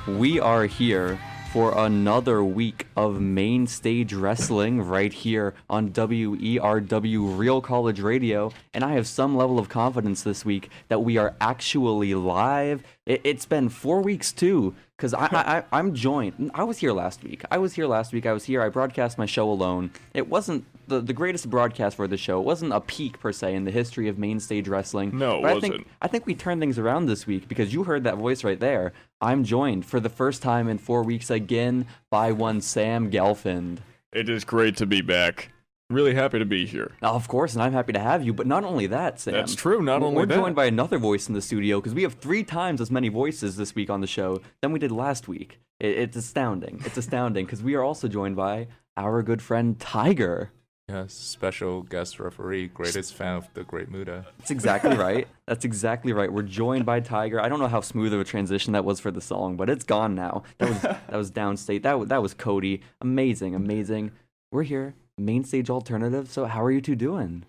We are here for another week of main stage wrestling right here on WERW Real College Radio, and I have some level of confidence this week that we are actually live. It's been 4 weeks too, because I'm joined. I was here last week. I was here. I broadcast my show alone. It wasn't the greatest broadcast for the show. It wasn't a peak per se in the history of main stage wrestling. No, it wasn't. I think we turned things around this week because you heard that voice right there. I'm joined for the first time in 4 weeks again by one Sam Gelfand. It is great to be back. Really happy to be here. Of course, and I'm happy to have you, but not only that, Sam. That's true, We're joined by another voice in the studio because we have 3 times as many voices this week on the show than we did last week. It's astounding. It's astounding because we are also joined by our good friend Tiger. Yes, special guest referee, greatest fan of the Great Muta. That's exactly right. That's exactly right. We're joined by Tiger. I don't know how smooth of a transition that was for the song, but it's gone now. That was downstate. That was Cody. Amazing. We're here, main stage alternative. So how are you two doing?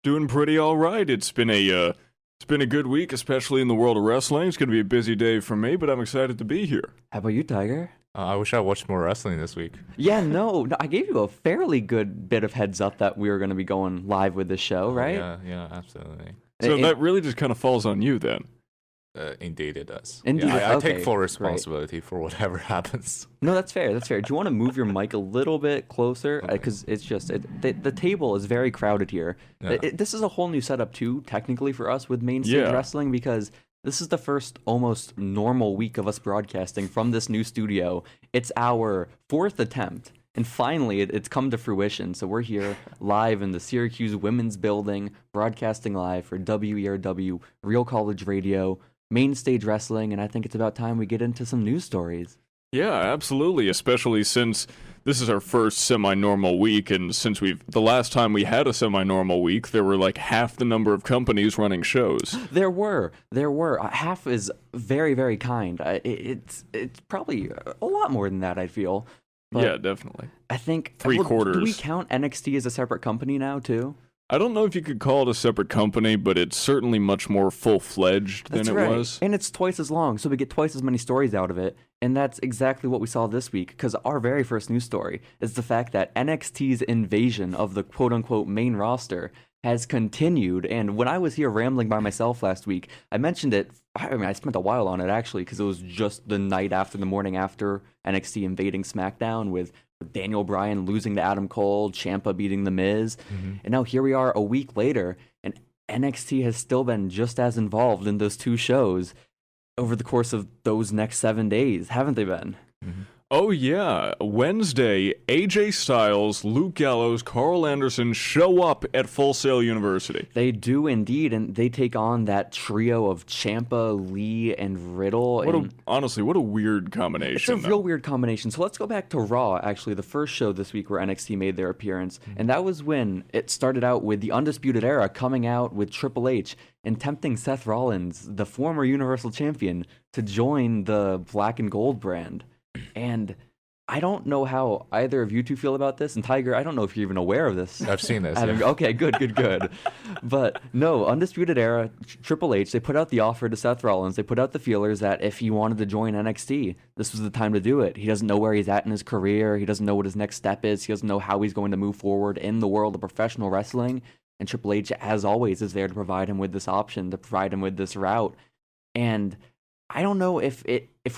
Doing pretty all right. It's been a good week, especially in the world of wrestling. It's going to be a busy day for me, but I'm excited to be here. How about you, Tiger? I wish I watched more wrestling this week. Yeah, no, I gave you a fairly good bit of heads up that we were going to be going live with this show, right? Yeah, absolutely. So that really just kind of falls on you then. Indeed it does. Indeed, I okay, take full responsibility for whatever happens. No, that's fair. Do you want to move your mic a little bit closer? Because it's just, the table is very crowded here. Yeah. This is a whole new setup too, technically for us with main stage wrestling, because this is the first almost normal week of us broadcasting from this new studio. It's our 4th attempt, and finally it's come to fruition. So we're here live in the Syracuse Women's Building, broadcasting live for WERW Real College Radio, main stage wrestling, and I think it's about time we get into some news stories. Yeah, absolutely, especially since this is our first semi-normal week, and since the last time we had a semi-normal week, there were like half the number of companies running shows. There were. Half is very, very kind. It's probably a lot more than that, I feel. But yeah, definitely. I think 3/4. Do we count NXT as a separate company now too? I don't know if you could call it a separate company, but it's certainly much more full-fledged than it was. And it's twice as long, so we get twice as many stories out of it. And that's exactly what we saw this week, because our very first news story is the fact that NXT's invasion of the quote-unquote main roster has continued. And when I was here rambling by myself last week, I mentioned it. I spent a while on it, actually, because it was just the night after, the morning after NXT invading SmackDown with Daniel Bryan losing to Adam Cole, Ciampa beating The Miz. And now here we are a week later, and NXT has still been just as involved in those 2 shows over the course of those next 7 days, haven't they been? Oh yeah, Wednesday, AJ Styles, Luke Gallows, Carl Anderson show up at Full Sail University. They do indeed, and they take on that trio of Ciampa, Lee, and Riddle. Honestly, what a weird combination. It's a real weird combination. So let's go back to Raw, actually, the first show this week where NXT made their appearance, and that was when it started out with the Undisputed Era coming out with Triple H and tempting Seth Rollins, the former Universal Champion, to join the Black and Gold brand. And I don't know how either of you two feel about this. And Tiger, I don't know if you're even aware of this. I've seen this. Okay, good. But no, Undisputed Era, Triple H, they put out the offer to Seth Rollins. They put out the feelers that if he wanted to join NXT, this was the time to do it. He doesn't know where he's at in his career. He doesn't know what his next step is. He doesn't know how he's going to move forward in the world of professional wrestling. And Triple H, as always, is there to provide him with this option, to provide him with this route. And I don't know if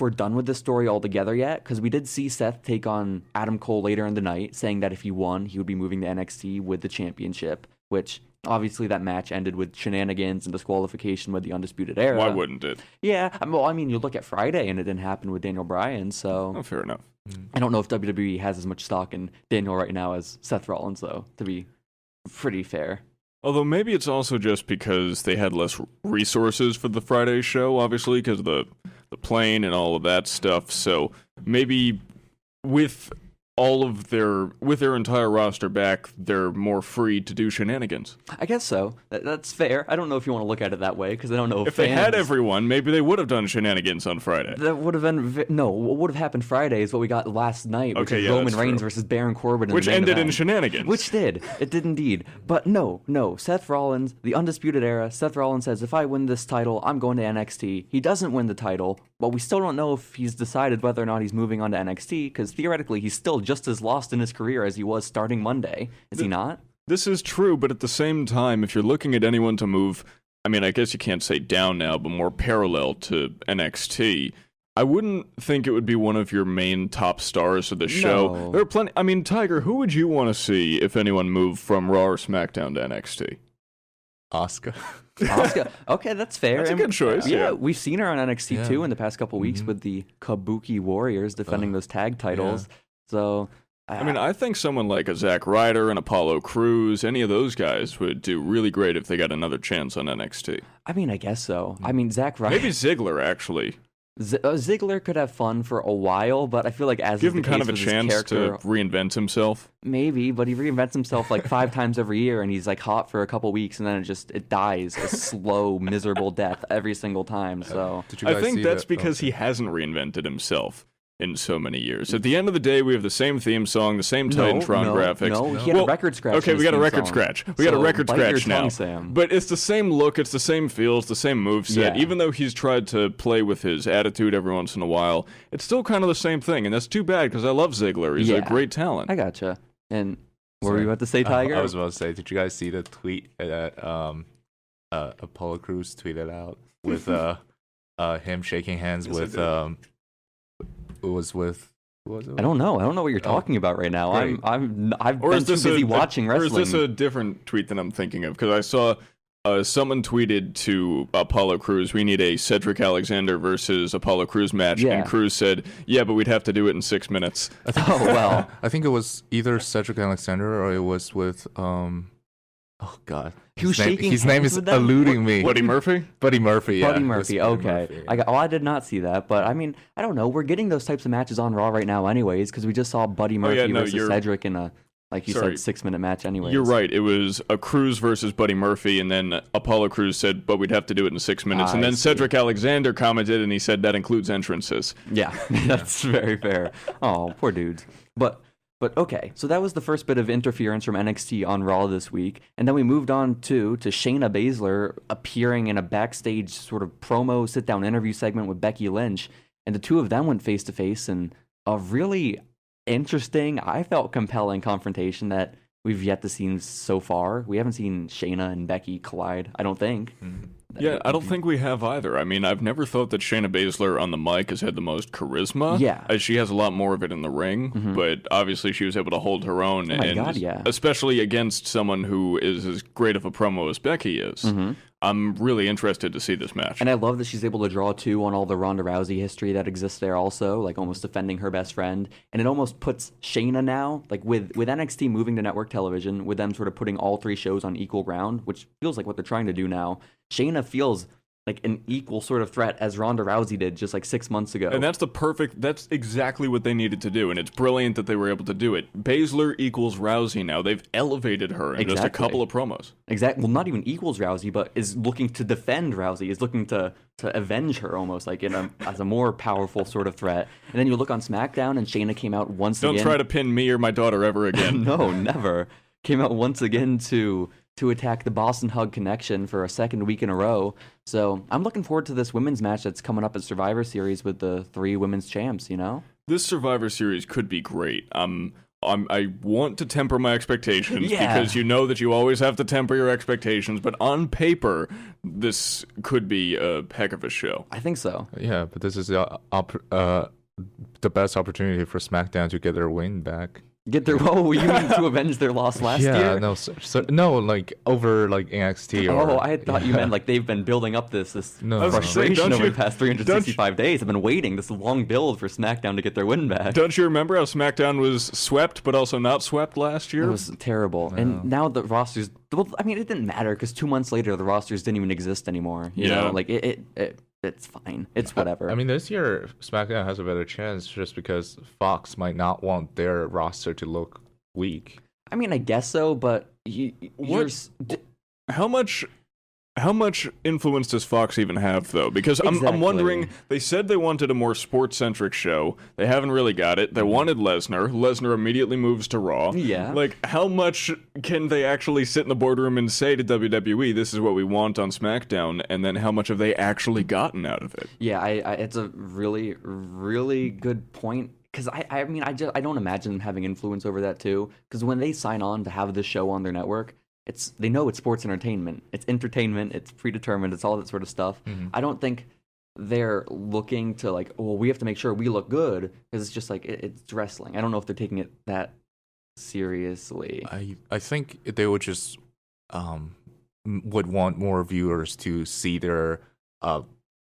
we're done with this story altogether yet, because we did see Seth take on Adam Cole later in the night, saying that if he won, he would be moving to NXT with the championship, which obviously that match ended with shenanigans and disqualification with the Undisputed Era. Why wouldn't it? Yeah, well, I mean, you look at Friday, and it didn't happen with Daniel Bryan, so... Oh, fair enough. I don't know if WWE has as much stock in Daniel right now as Seth Rollins, though, to be pretty fair. Although maybe it's also just because they had less resources for the Friday show, obviously, because of the plane and all of that stuff. So maybe with their entire roster back, they're more free to do shenanigans. I guess so. That's fair. I don't know if you want to look at it that way, because I don't know if they had everyone, maybe they would have done shenanigans on Friday. That would have been what would have happened Friday is what we got last night, which is Roman Reigns versus Baron Corbin, which ended in shenanigans. Which did. It did indeed. But no. Seth Rollins, the Undisputed Era. Seth Rollins says, if I win this title, I'm going to NXT. He doesn't win the title. Well, we still don't know if he's decided whether or not he's moving on to NXT, because theoretically he's still just as lost in his career as he was starting Monday. Is he not? This is true, but at the same time, if you're looking at anyone to move, I mean, I guess you can't say down now, but more parallel to NXT, I wouldn't think it would be one of your main top stars of the show. No. There are plenty. I mean, Tiger, who would you want to see if anyone moved from Raw or SmackDown to NXT? Asuka. Asuka. Okay, that's fair. That's a good choice. Yeah, we've seen her on NXT too Yeah. in the past couple weeks with the Kabuki Warriors defending those tag titles. So, I mean, I think someone like a Zack Ryder and Apollo Cruz, any of those guys would do really great if they got another chance on NXT. I mean, I guess so. I mean, Zack Ryder. Maybe Ziggler, actually. Ziggler could have fun for a while, but I feel like as Give is him the kind case of a with his chance character, to reinvent himself. maybe, but he reinvents himself like 5 times every year, and he's like hot for a couple weeks, and then it dies a slow, miserable death every single time. So Did you I guys think see that's that? because he hasn't reinvented himself in so many years. At the end of the day, we have the same theme song, the same Titantron graphics. No, he had a record scratch. Okay, in we his got a theme record song. scratch. We got a So record bite your scratch now. tongue, Sam. But it's the same look, it's the same feel, it's the same moveset. Yeah. Even though he's tried to play with his attitude every once in a while, it's still kind of the same thing. And that's too bad because I love Ziggler. He's a Yeah. great talent. I gotcha. And what were Sorry. you about to say, Tiger? I was about to say, did you guys see the tweet that Apollo Cruz tweeted out with him shaking hands Yes, I with it was with who was it? I don't know. I don't know what you're talking about right now. Great. I've been too busy watching wrestling. Or is this a different tweet that I'm thinking of? Because I saw someone tweeted to Apollo Cruz, we need a Cedric Alexander versus Apollo Cruz match. Yeah. And Cruz said, yeah, but we'd have to do it in 6 minutes. Oh well. I think it was either Cedric Alexander or it was with oh god. He was shaking His name hands is with them? eluding me. Buddy Murphy? Buddy Murphy, yeah. Buddy it was Murphy. Buddy Okay. Murphy. I did not see that, but I mean, I don't know. We're getting those types of matches on Raw right now, anyways, because we just saw Buddy Murphy versus you're- Cedric in a, like you Sorry. said, 6-minute match, anyways. You're right. It was a Cruz versus Buddy Murphy, and then Apollo Cruz said, but we'd have to do it in 6 minutes. And I then see. Cedric Alexander commented, and he said that includes entrances. Yeah, that's very fair. Oh, poor dudes. But okay, so that was the first bit of interference from NXT on Raw this week, and then we moved on to Shayna Baszler appearing in a backstage sort of promo sit-down interview segment with Becky Lynch, and the two of them went face-to-face in a really interesting, I felt compelling confrontation that we've yet to see so far. We haven't seen Shayna and Becky collide, I don't think. Yeah, I don't think we have either. I mean, I've never thought that Shayna Baszler on the mic has had the most charisma. Yeah. As she has a lot more of it in the ring, but obviously she was able to hold her own. Oh my and God, yeah. especially against someone who is as great of a promo as Becky is. I'm really interested to see this match. And I love that she's able to draw too on all the Ronda Rousey history that exists there also, like almost defending her best friend. And it almost puts Shayna now, like with NXT moving to network television, with them sort of putting all 3 shows on equal ground, which feels like what they're trying to do now. Shayna feels like an equal sort of threat as Ronda Rousey did just like 6 months ago. And that's exactly what they needed to do, and it's brilliant that they were able to do it. Baszler equals Rousey now. They've elevated her in just a Exactly. couple of promos. Exactly. Well, not even equals Rousey, but is looking to defend Rousey, is looking to avenge her almost, like as a more powerful sort of threat. And then you look on SmackDown, and Shayna came out once Don't again. try to pin me or my daughter ever again. No, never. Came out once again to attack the Boston Hug Connection for a second week in a row. So I'm looking forward to this women's match that's coming up at Survivor Series with the 3 women's champs, you know? This Survivor Series could be great. I want to temper my expectations Yeah. because you know that you always have to temper your expectations, but on paper, this could be a heck of a show. I think so. Yeah, but this is the best opportunity for SmackDown to get their win back. Get their you mean to avenge their loss last yeah, year? no, like over like NXT or. Oh, I thought you meant like they've been building up this No. I was gonna say, frustration don't over you- the past 365 days. I've been waiting this long build for SmackDown to get their win back. Don't you remember how SmackDown was swept but also not swept last year? It was terrible. And now the rosters, well, I mean, it didn't matter because 2 months later, the rosters didn't even exist anymore. You Yeah. know, like it's fine. It's whatever. I mean, this year SmackDown has a better chance just because Fox might not want their roster to look weak. I guess so, but you're, How much How much influence does Fox even have, though? Because I'm wondering, they said they wanted a more sports-centric show. They haven't really got it. They wanted Lesnar. Lesnar immediately moves to Raw. Yeah. Like, how much can they actually sit in the boardroom and say to WWE, this is what we want on SmackDown, and then how much have they actually gotten out of it? Yeah, it's a really, really good point. Because I mean, I don't imagine them having influence over that, too. Because when they sign on to have this show on their network, they know it's sports entertainment. It's entertainment. It's predetermined. It's all that sort of stuff. Mm-hmm. I don't think they're looking to like, well, we have to make sure we look good because it's just like it's wrestling. I don't know if they're taking it that seriously. I think they would just would want more viewers to see their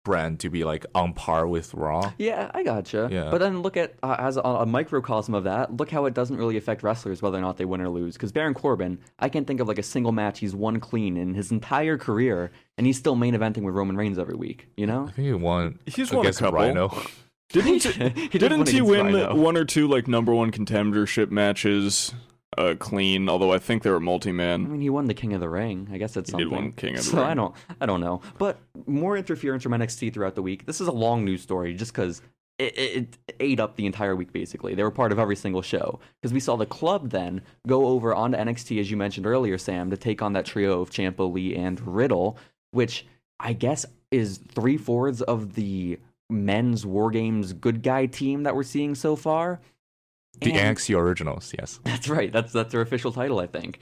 brand to be like on par with Raw. Yeah, I gotcha. Yeah. But then look at, as a microcosm of that, look how it doesn't really affect wrestlers whether or not they win or lose. Because Baron Corbin, I can't think of like a single match he's won clean in his entire career, and he's still main eventing with Roman Reigns every week, you know? I think he won. He's won a against couple. Rhino. Didn't he win Rhino. one or two like number one contendership matches clean? Although I think they were I multi-man. mean, he won the King of the Ring. I guess that's He something. did win King of the So Ring. I don't know. But more interference from NXT throughout the week. This is a long news story just because it ate up the entire week, basically. They were part of every single show. Because we saw the club then go over onto NXT, as you mentioned earlier, Sam, to take on that trio of Ciampa, Lee, and Riddle, which I guess is 3/4 of the men's WarGames good guy team that we're seeing so far. The And- NXT Originals, yes. That's right. That's their official title, I think.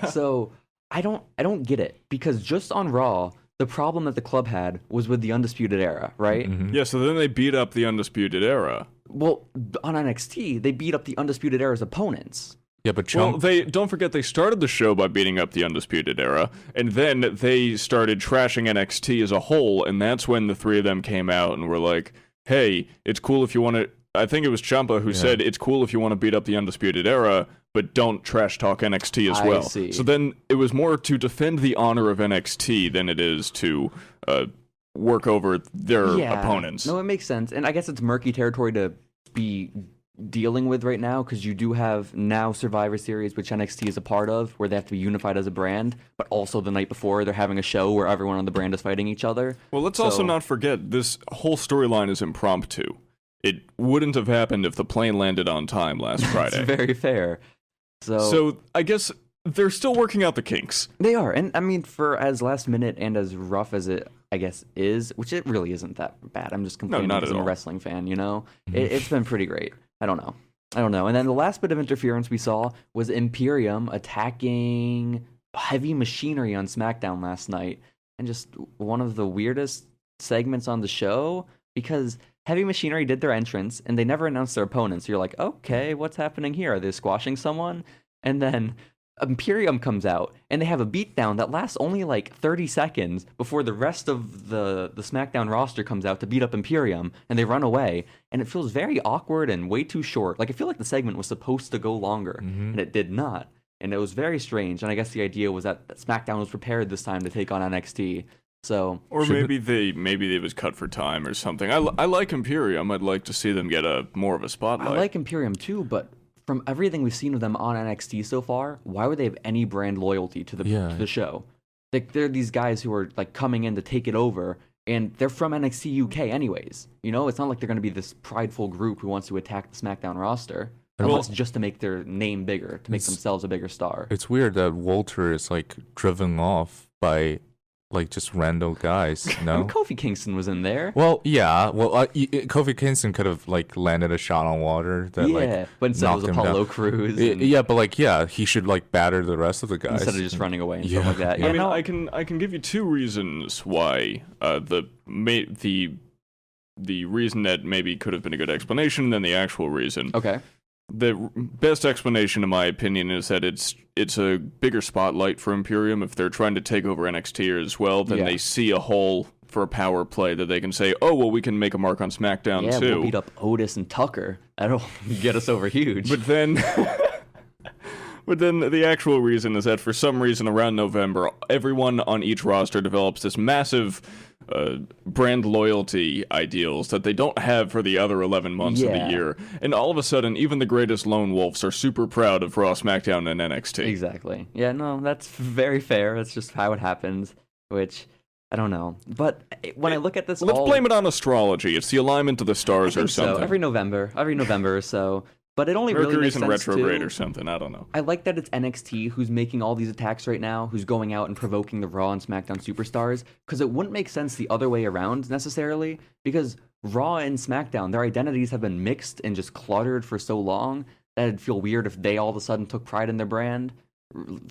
So I don't get it because just on Raw, the problem that the club had was with the Undisputed Era, right? Mhm. Yeah, so then they beat up the Undisputed Era. Well, on NXT, they beat up the Undisputed Era's opponents. Yeah, but Well, they don't forget they started the show by beating up the Undisputed Era, and then they started trashing NXT as a whole, and that's when the three of them came out and were like, "Hey, it's cool if you want to." I think it was Ciampa who said, "It's cool if you want to beat up the Undisputed Era, but don't trash talk NXT as I well." see. So then it was more to defend the honor of NXT than it is to work over their opponents. No, it makes sense. And I guess it's murky territory to be dealing with right now because you do have now Survivor Series, which NXT is a part of, where they have to be unified as a brand, but also the night before they're having a show where everyone on the brand is fighting each other. Well, let's also not forget this whole storyline is impromptu. It wouldn't have happened if the plane landed on time last Friday. It's very fair. So I guess they're still working out the kinks. They are, and I mean, for as last minute and as rough as it, I guess, is, which it really isn't that bad. I'm just complaining not because at I'm a all. wrestling fan, you know? It's been pretty great. I don't know. And then the last bit of interference we saw was Imperium attacking Heavy Machinery on SmackDown last night, and just one of the weirdest segments on the show because Heavy Machinery did their entrance and they never announced their opponents. So you're like, okay, what's happening here? Are they squashing someone? And then Imperium comes out and they have a beatdown that lasts only like 30 seconds before the rest of the SmackDown roster comes out to beat up Imperium, and they run away, and it feels very awkward and way too short. Like I feel like the segment was supposed to go longer and it did not, and it was very strange. And I guess the idea was that SmackDown was prepared this time to take on NXT. So Or maybe they was cut for time or something. I like Imperium. I'd like to see them get more of a spotlight. I like Imperium too, but from everything we've seen of them on NXT so far, why would they have any brand loyalty to the show? Like they're these guys who are like coming in to take it over, and they're from NXT UK anyways. You know, it's not like they're going to be this prideful group who wants to attack the SmackDown roster, unless just to make their name bigger, to make themselves a bigger star. It's weird that Walter is like driven off by like just random guys, no? Kofi Kingston was in there. Well, yeah. Well, Kofi Kingston could have like landed a shot on Water that But instead it was knocked him Apollo down. Crews. And Yeah, but like, yeah, he should like batter the rest of the guys instead of just running away and Yeah. stuff like that. I mean, no, I can give you two reasons why the reason that maybe could have been a good explanation, and then the actual reason. okay. The best explanation, in my opinion, is that it's a bigger spotlight for Imperium. If they're trying to take over NXT as well, then they see a hole for a power play that they can say, "Oh, well, we can make a mark on SmackDown Yeah, too." we'll beat up Otis and Tucker. That'll get us over huge. But then, the actual reason is that for some reason around November, everyone on each roster develops this massive brand loyalty ideals that they don't have for the other 11 months of the year. And all of a sudden, even the greatest lone wolves are super proud of Raw, SmackDown, and NXT. Exactly. Yeah, no, that's very fair. That's just how it happens. which I don't know. But when I look at this, Let's blame it on astrology. It's the alignment of the stars or something. So. Every November or so. But it only really makes Mercury's in sense retrograde too. or something. I don't know. I like that it's NXT who's making all these attacks right now, who's going out and provoking the Raw and SmackDown superstars, because it wouldn't make sense the other way around necessarily, because Raw and SmackDown, their identities have been mixed and just cluttered for so long that it'd feel weird if they all of a sudden took pride in their brand.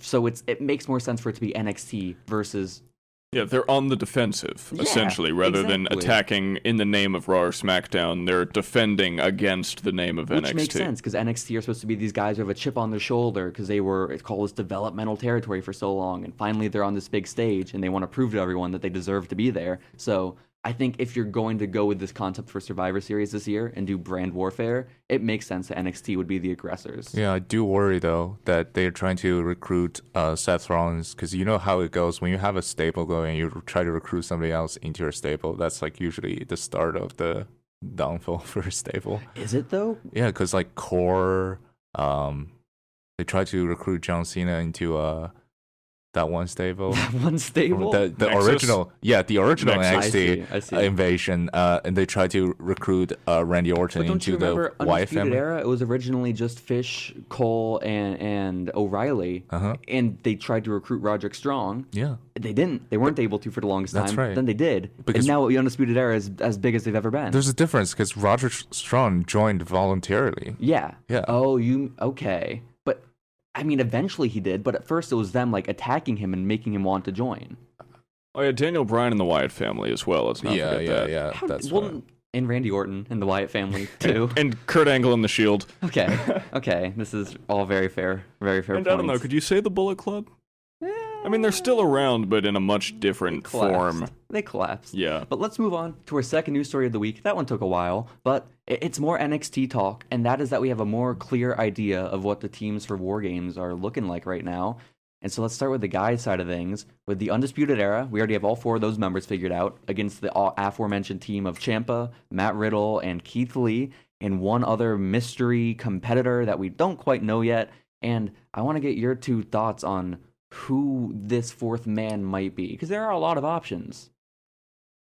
So it makes more sense for it to be NXT versus... Yeah, they're on the defensive, essentially, rather than attacking in the name of Raw or SmackDown. They're defending against the name of NXT. Which makes sense, because NXT are supposed to be these guys who have a chip on their shoulder, because they were called this developmental territory for so long, and finally they're on this big stage, and they want to prove to everyone that they deserve to be there. So I think if you're going to go with this concept for Survivor Series this year and do brand warfare, it makes sense that NXT would be the aggressors. Yeah, I do worry, though, that they're trying to recruit Seth Rollins, because you know how it goes. When you have a stable going, you try to recruit somebody else into your stable. That's like usually the start of the downfall for a stable. Is it, though? Yeah, because like Core, they tried to recruit John Cena into that one stable. One stable? The original NXT I see. invasion, and they tried to recruit Randy Orton into the Wyatt family. Era, it was originally just Fish, Cole, and O'Reilly, and they tried to recruit Roderick Strong. Yeah. They didn't. They weren't able to for the longest time. That's right. Then they did. Because and now the Undisputed Era is as big as they've ever been. There's a difference, because Roderick Strong joined voluntarily. Yeah. Yeah. Oh, okay. But, I mean, eventually he did, but at first it was them, like, attacking him and making him want to join. Oh, yeah, Daniel Bryan and the Wyatt family as well. Let's not forget that. Yeah. That's right. And Randy Orton and the Wyatt family, too. And Kurt Angle and the Shield. Okay. This is all very fair. Very fair And points. I don't know, could you say the Bullet Club? I mean, they're still around, but in a much different form. They collapsed. Yeah. But let's move on to our second news story of the week. That one took a while, but it's more NXT talk, and that is that we have a more clear idea of what the teams for WarGames are looking like right now. And so let's start with the guys' side of things. With the Undisputed Era, we already have all four of those members figured out against the aforementioned team of Ciampa, Matt Riddle, and Keith Lee, and one other mystery competitor that we don't quite know yet. And I want to get your two thoughts on who this fourth man might be, because there are a lot of options.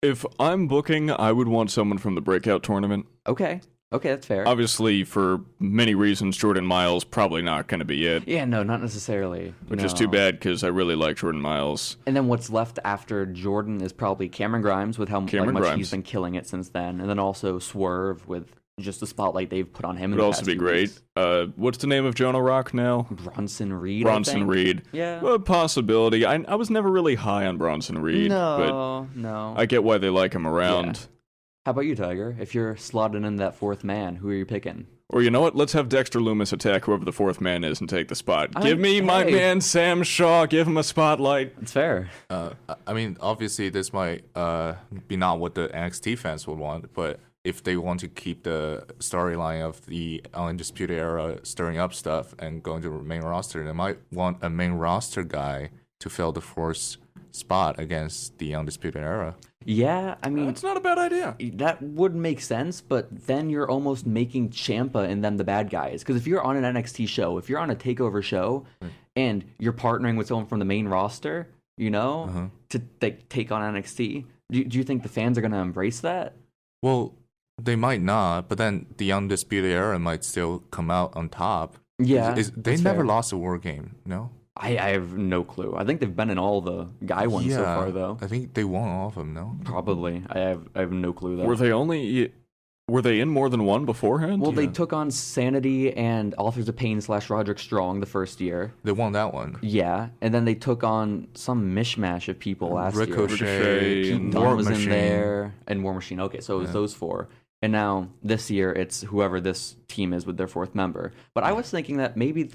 If I'm booking, I would want someone from the Breakout Tournament. Okay, that's fair. Obviously, for many reasons, Jordan Miles probably not going to be it. Yeah, no, not necessarily. Which is too bad, because I really like Jordan Miles. And then what's left after Jordan is probably Cameron Grimes, with how much he's been killing it since then. And then also Swerve, with just the spotlight they've put on him. Would also be great. What's the name of Jonah Rock now? Bronson Reed. Bronson Reed. Yeah. A possibility. I was never really high on Bronson Reed. No. I get why they like him around. Yeah. How about you, Tiger? If you're slotting in that fourth man, who are you picking? Or you know what? Let's have Dexter Lumis attack whoever the fourth man is and take the spot. Give me my man Sam Shaw. Give him a spotlight. It's fair. I mean, obviously, this might be not what the NXT fans would want, but if they want to keep the storyline of the Undisputed Era stirring up stuff and going to the main roster, they might want a main roster guy to fill the fourth spot against the Undisputed Era. Yeah, I mean... That's not a bad idea. That would make sense, but then you're almost making Ciampa and them the bad guys. Because if you're on an NXT show, if you're on a TakeOver show, and you're partnering with someone from the main roster, to take on NXT, do you think the fans are going to embrace that? Well, they might not, but then the Undisputed Era might still come out on top. Yeah, they never lost a war game, no? I have no clue. I think they've been in all the guy ones so far, though. I think they won all of them, no? Probably. I have no clue, though. Were they in more than one beforehand? Well, they took on Sanity and Authors of Pain / Roderick Strong the first year. They won that one. Yeah, and then they took on some mishmash of people last year. Ricochet, Pete Dunne was in there, and War Machine. Okay, so it was those four. And now, this year, it's whoever this team is with their fourth member. But I was thinking that maybe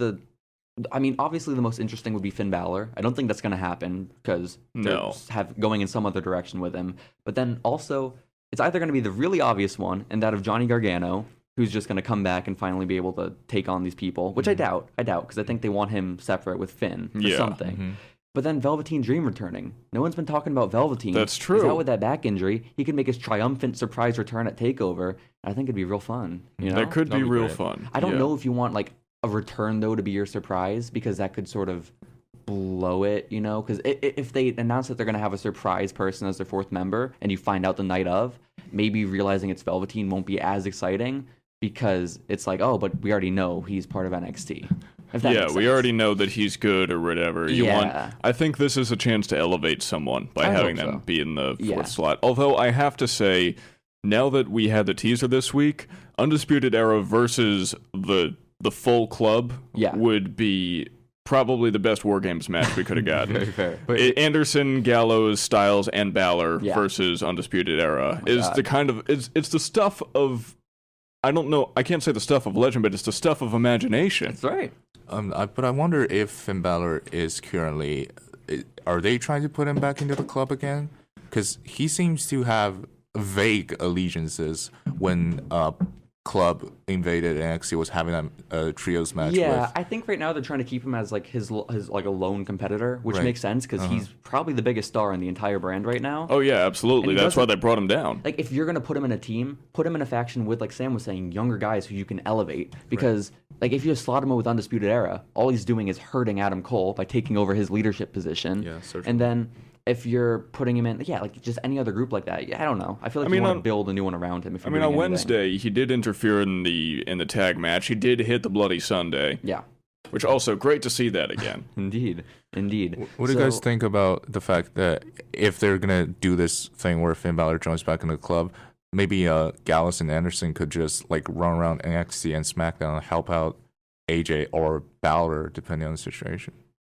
obviously the most interesting would be Finn Balor. I don't think that's going to happen because they're going in some other direction with him. But then also, it's either going to be the really obvious one and that of Johnny Gargano, who's just going to come back and finally be able to take on these people, which I doubt, because I think they want him separate with Finn or something. Mm-hmm. But then Velveteen Dream returning. No one's been talking about Velveteen. That's true. He's out with that back injury. He could make his triumphant surprise return at TakeOver. I think it'd be real fun. That could be real fun. I don't know if you want like a return though to be your surprise, because that could sort of blow it, you know, because if they announce that they're going to have a surprise person as their fourth member and you find out the night of, maybe realizing it's Velveteen won't be as exciting because it's like, oh, but we already know he's part of NXT. Yeah, we already know that he's good or whatever. I think this is a chance to elevate someone by having them be in the fourth slot. Although I have to say, now that we had the teaser this week, Undisputed Era versus the full club would be probably the best WarGames match we could have gotten. Very fair. Anderson, Gallows, Styles, and Balor versus Undisputed Era is the kind of it's the stuff of, I don't know, I can't say the stuff of legend, but it's the stuff of imagination. That's right. But I wonder if Finn Balor is currently, are they trying to put him back into the club again? Because he seems to have vague allegiances when club invaded NXT was having a trios match. Yeah, I think right now they're trying to keep him as like his like a lone competitor, which makes sense because he's probably the biggest star in the entire brand right now. Oh yeah, absolutely. That's why they brought him down. Like if you're gonna put him in a team, put him in a faction with, like Sam was saying, younger guys who you can elevate. Because like if you just slot him in with Undisputed Era, all he's doing is hurting Adam Cole by taking over his leadership position. Yeah, certainly. And then if you're putting him in, like just any other group like that, I don't know. I feel like you want to build a new one around him. If you're on Wednesday, he did interfere in the tag match. He did hit the Bloody Sunday. Yeah. Which also, great to see that again. Indeed. What do you guys think about the fact that if they're going to do this thing where Finn Balor joins back in the club, maybe Gallows and Anderson could just like run around NXT and SmackDown and help out AJ or Balor, depending on the situation?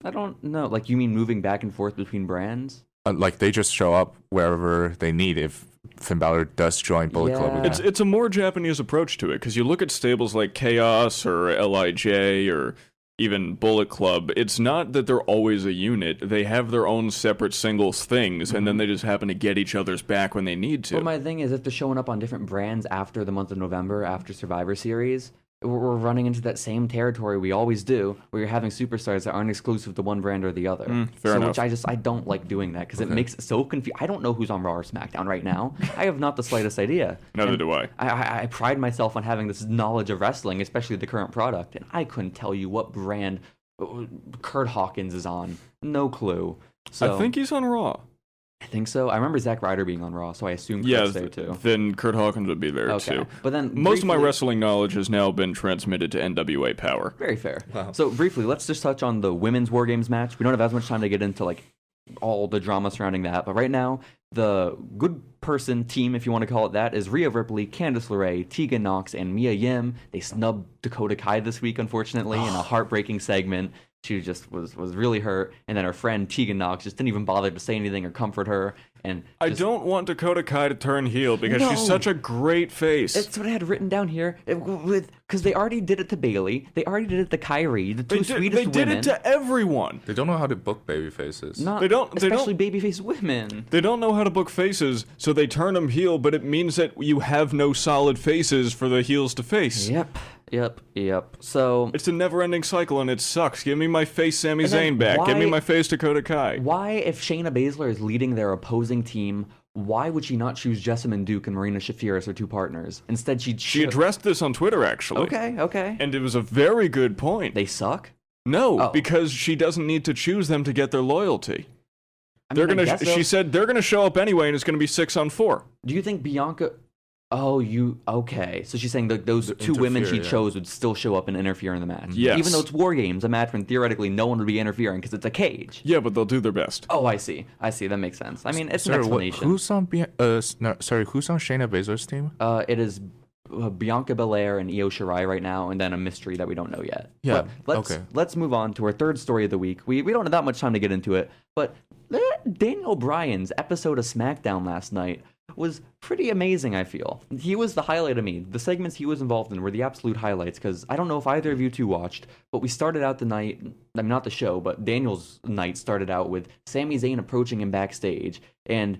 I don't know. Like, you mean moving back and forth between brands? Like, they just show up wherever they need if Finn Balor does join Bullet Club again. It's a more Japanese approach to it, because you look at stables like Chaos or LIJ or even Bullet Club, it's not that they're always a unit. They have their own separate singles things, and then they just happen to get each other's back when they need to. Well, my thing is, if they're showing up on different brands after the month of November, after Survivor Series, we're running into that same territory we always do, where you're having superstars that aren't exclusive to one brand or the other. Fair enough. Which I don't like doing that, because it makes it so confusing. I don't know who's on Raw or SmackDown right now. I have not the slightest idea. Neither do I. I pride myself on having this knowledge of wrestling, especially the current product, and I couldn't tell you what brand Kurt Hawkins is on. No clue. So I think he's on Raw. I think so. I remember Zack Ryder being on Raw, so I assume Kurt's there too. Then Kurt Hawkins would be there too. But then most of my wrestling knowledge has now been transmitted to NWA Power. Very fair. Wow. So briefly, let's just touch on the women's WarGames match. We don't have as much time to get into like all the drama surrounding that, but right now the good person team, if you want to call it that, is Rhea Ripley, Candice LeRae, Tegan Nox, and Mia Yim. They snubbed Dakota Kai this week, unfortunately, in a heartbreaking segment. She just was really hurt, and then her friend Tegan Nox just didn't even bother to say anything or comfort her. And I don't want Dakota Kai to turn heel because she's such a great face. That's what I had written down here. Because they already did it to Bayley, they already did it to Kyrie, the two sweetest women. They did it to everyone. They don't know how to book baby faces. Especially babyface women. They don't know how to book faces, so they turn them heel, but it means that you have no solid faces for the heels to face. Yep. So it's a never-ending cycle, and it sucks. Give me my face Sami Zayn back. Give me my face Dakota Kai. Why, if Shayna Baszler is leading their opposing team, why would she not choose Jessamyn Duke and Marina Shafir as her two partners? Instead, she addressed this on Twitter, actually. Okay. And it was a very good point. They suck? No, because she doesn't need to choose them to get their loyalty. She said they're gonna show up anyway, and it's gonna be 6-on-4. Do you think Bianca? Okay. So she's saying that those two women she chose would still show up and interfere in the match. Yes. Even though it's WarGames, a match when theoretically no one would be interfering because it's a cage. Yeah, but they'll do their best. Oh, I see. That makes sense. I mean, it's an explanation. Who's on Shayna Baszler's team? It is Bianca Belair and Io Shirai right now, and then a mystery that we don't know yet. Yeah. But let's move on to our third story of the week. We don't have that much time to get into it, but Daniel Bryan's episode of SmackDown last night was pretty amazing, I feel. He was the highlight of me. The segments he was involved in were the absolute highlights, because I don't know if either of you two watched, but we started out the night, I mean, not the show, but Daniel's night started out with Sami Zayn approaching him backstage and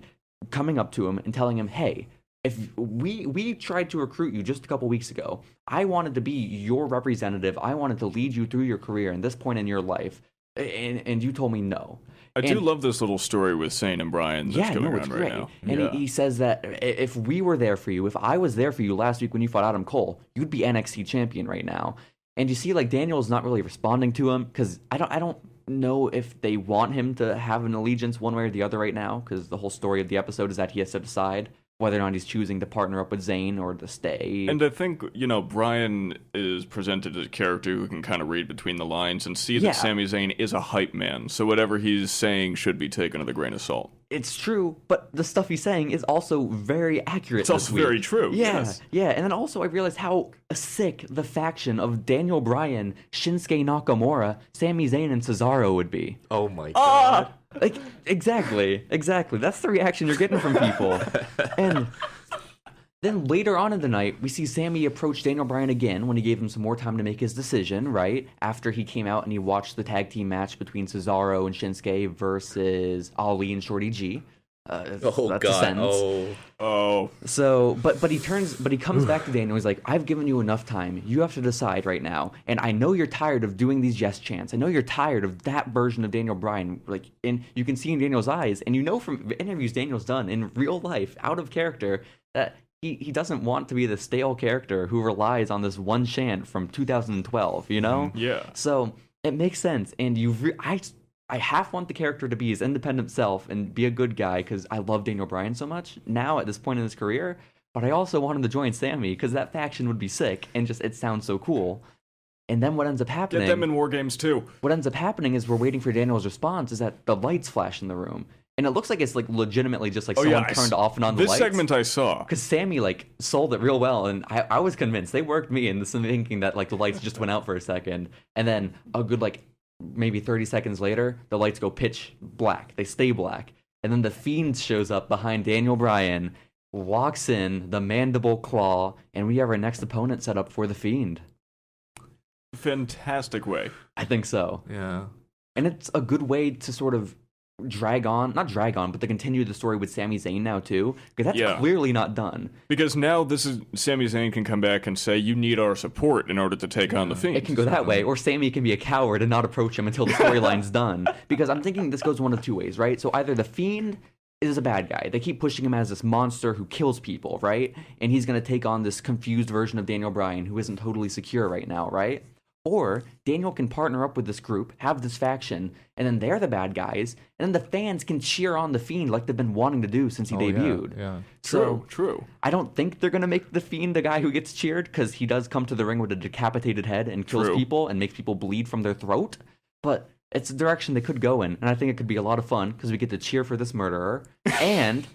coming up to him and telling him, hey, if we tried to recruit you just a couple weeks ago, I wanted to be your representative, I wanted to lead you through your career and this point in your life, and you told me no. I do love this little story with Zayn and Bryan that's going on right now. And he says that if we were there for you, if I was there for you last week when you fought Adam Cole, you'd be NXT champion right now. And you see, like, Daniel's not really responding to him because I don't know if they want him to have an allegiance one way or the other right now, because the whole story of the episode is that he has to decide whether or not he's choosing to partner up with Zayn or to stay. And I think, Bryan is presented as a character who can kind of read between the lines and see Yeah. that Sami Zayn is a hype man, so whatever he's saying should be taken with a grain of salt. It's true, but the stuff he's saying is also very accurate. It's also very true. Yeah, Yes. yeah, and then also I realized how sick the faction of Daniel Bryan, Shinsuke Nakamura, Sami Zayn, and Cesaro would be. Oh my god. Like, exactly. That's the reaction you're getting from people. And then later on in the night, we see Sami approach Daniel Bryan again when he gave him some more time to make his decision, right? After he came out and he watched the tag team match between Cesaro and Shinsuke versus Ali and Shorty G. That's a sentence. So, but he comes back to Daniel. He's like, I've given you enough time. You have to decide right now. And I know you're tired of doing these yes chants. I know you're tired of that version of Daniel Bryan. Like, and you can see in Daniel's eyes, and you know from interviews Daniel's done in real life, out of character, that he doesn't want to be the stale character who relies on this one chant from 2012. You know? Yeah. So it makes sense. And I half want the character to be his independent self and be a good guy because I love Daniel Bryan so much now at this point in his career, but I also want him to join Sami because that faction would be sick and just it sounds so cool. And then what ends up happening... Get them in WarGames too. What ends up happening is we're waiting for Daniel's response is that the lights flash in the room. And it looks like it's like legitimately just like someone turned off and on the lights. This segment I saw. Because Sami like sold it real well, and I was convinced. They worked me into thinking that like the lights just went out for a second, and then a good like maybe 30 seconds later, the lights go pitch black. They stay black. And then the Fiend shows up behind Daniel Bryan, walks in, the mandible claw, and we have our next opponent set up for the Fiend. Fantastic way. I think so. Yeah. And it's a good way to sort of not drag on, but to continue the story with Sami Zayn now too, because that's clearly not done. Because now this is Sami Zayn can come back and say, you need our support in order to take on the Fiend. It can go that way, or Sami can be a coward and not approach him until the storyline's done. Because I'm thinking this goes one of two ways, right? So either the Fiend is a bad guy. They keep pushing him as this monster who kills people, right? And he's going to take on this confused version of Daniel Bryan who isn't totally secure right now, right? Or Daniel can partner up with this group, have this faction, and then they're the bad guys, and then the fans can cheer on the Fiend like they've been wanting to do since he debuted. Yeah. True. I don't think they're going to make the Fiend the guy who gets cheered, because he does come to the ring with a decapitated head and kills people and makes people bleed from their throat. But it's a direction they could go in, and I think it could be a lot of fun, because we get to cheer for this murderer, and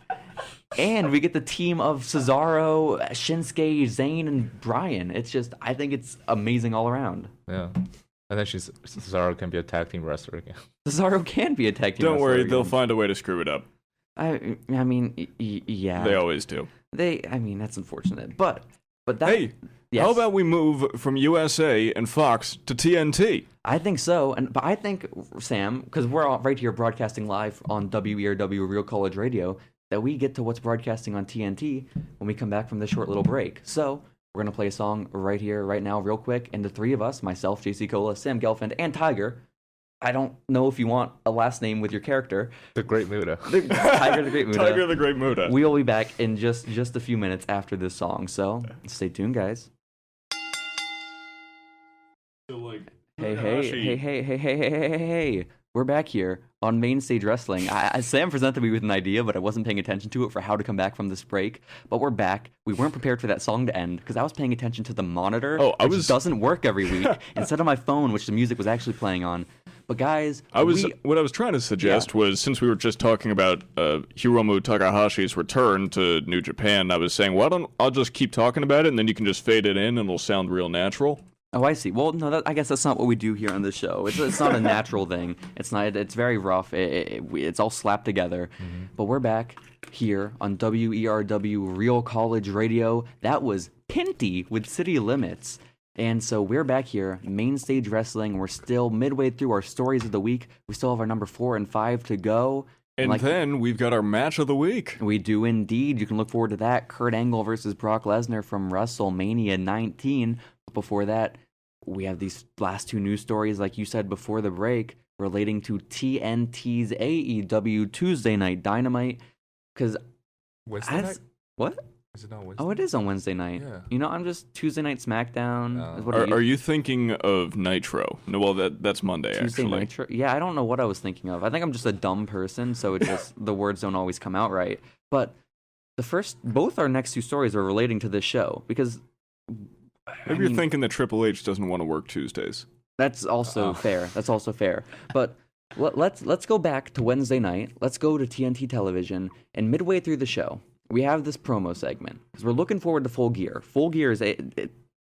we get the team of Cesaro, Shinsuke, Zayn, and Bryan. It's just, I think it's amazing all around. Yeah. And then Cesaro can be a tag team wrestler again. Cesaro can be a tag team Don't wrestler worry, again. they'll find a way to screw it up. I mean, yeah. They always do. That's unfortunate. But that... Hey, yes. How about we move from USA and Fox to TNT? I think so. But I think, Sam, because we're all right here broadcasting live on WERW Real College Radio, that we get to what's broadcasting on TNT when we come back from this short little break. So we're going to play a song right here, right now, real quick. And the three of us, myself, Jacy Cola, Sam Gelfand, and Tiger, I don't know if you want a last name with your character. The Great Muda. Tiger the Great Muda. Tiger the Great Muda. We will be back in just a few minutes after this song. So stay tuned, guys. Hey. We're back here on Main Stage Wrestling. Sam presented me with an idea, but I wasn't paying attention to it for how to come back from this break. But we're back. We weren't prepared for that song to end because I was paying attention to the monitor, which doesn't work every week, instead of my phone, which the music was actually playing on. But guys, what I was trying to suggest was, since we were just talking about Hiromu Takahashi's return to New Japan, I was saying, I'll just keep talking about it, and then you can just fade it in, and it'll sound real natural. Oh, I see. Well, no, I guess that's not what we do here on the show. It's not a natural thing. It's not. It's very rough. It's all slapped together. Mm-hmm. But we're back here on WERW Real College Radio. That was Pinty with City Limits. And so we're back here, Main Stage Wrestling. We're still midway through our stories of the week. We still have our number 4 and 5 to go. And then we've got our match of the week. We do indeed. You can look forward to that. Kurt Angle versus Brock Lesnar from WrestleMania 19. But before that, we have these last two news stories, like you said before the break, relating to TNT's AEW Tuesday Night Dynamite. Because Wednesday night? What? Is it on Wednesday? Oh, it is on Wednesday night. Yeah. You know, I'm just Tuesday night SmackDown. is what I Are you thinking of Nitro? No, well, that's Monday, Tuesday actually. Nitro? Yeah, I don't know what I was thinking of. I think I'm just a dumb person, so it just the words don't always come out right. But both our next two stories are relating to this show because Maybe you're thinking that Triple H doesn't want to work Tuesdays. That's also fair. That's also fair. But let's go back to Wednesday night. Let's go to TNT television, and midway through the show, we have this promo segment because we're looking forward to Full Gear. Full Gear is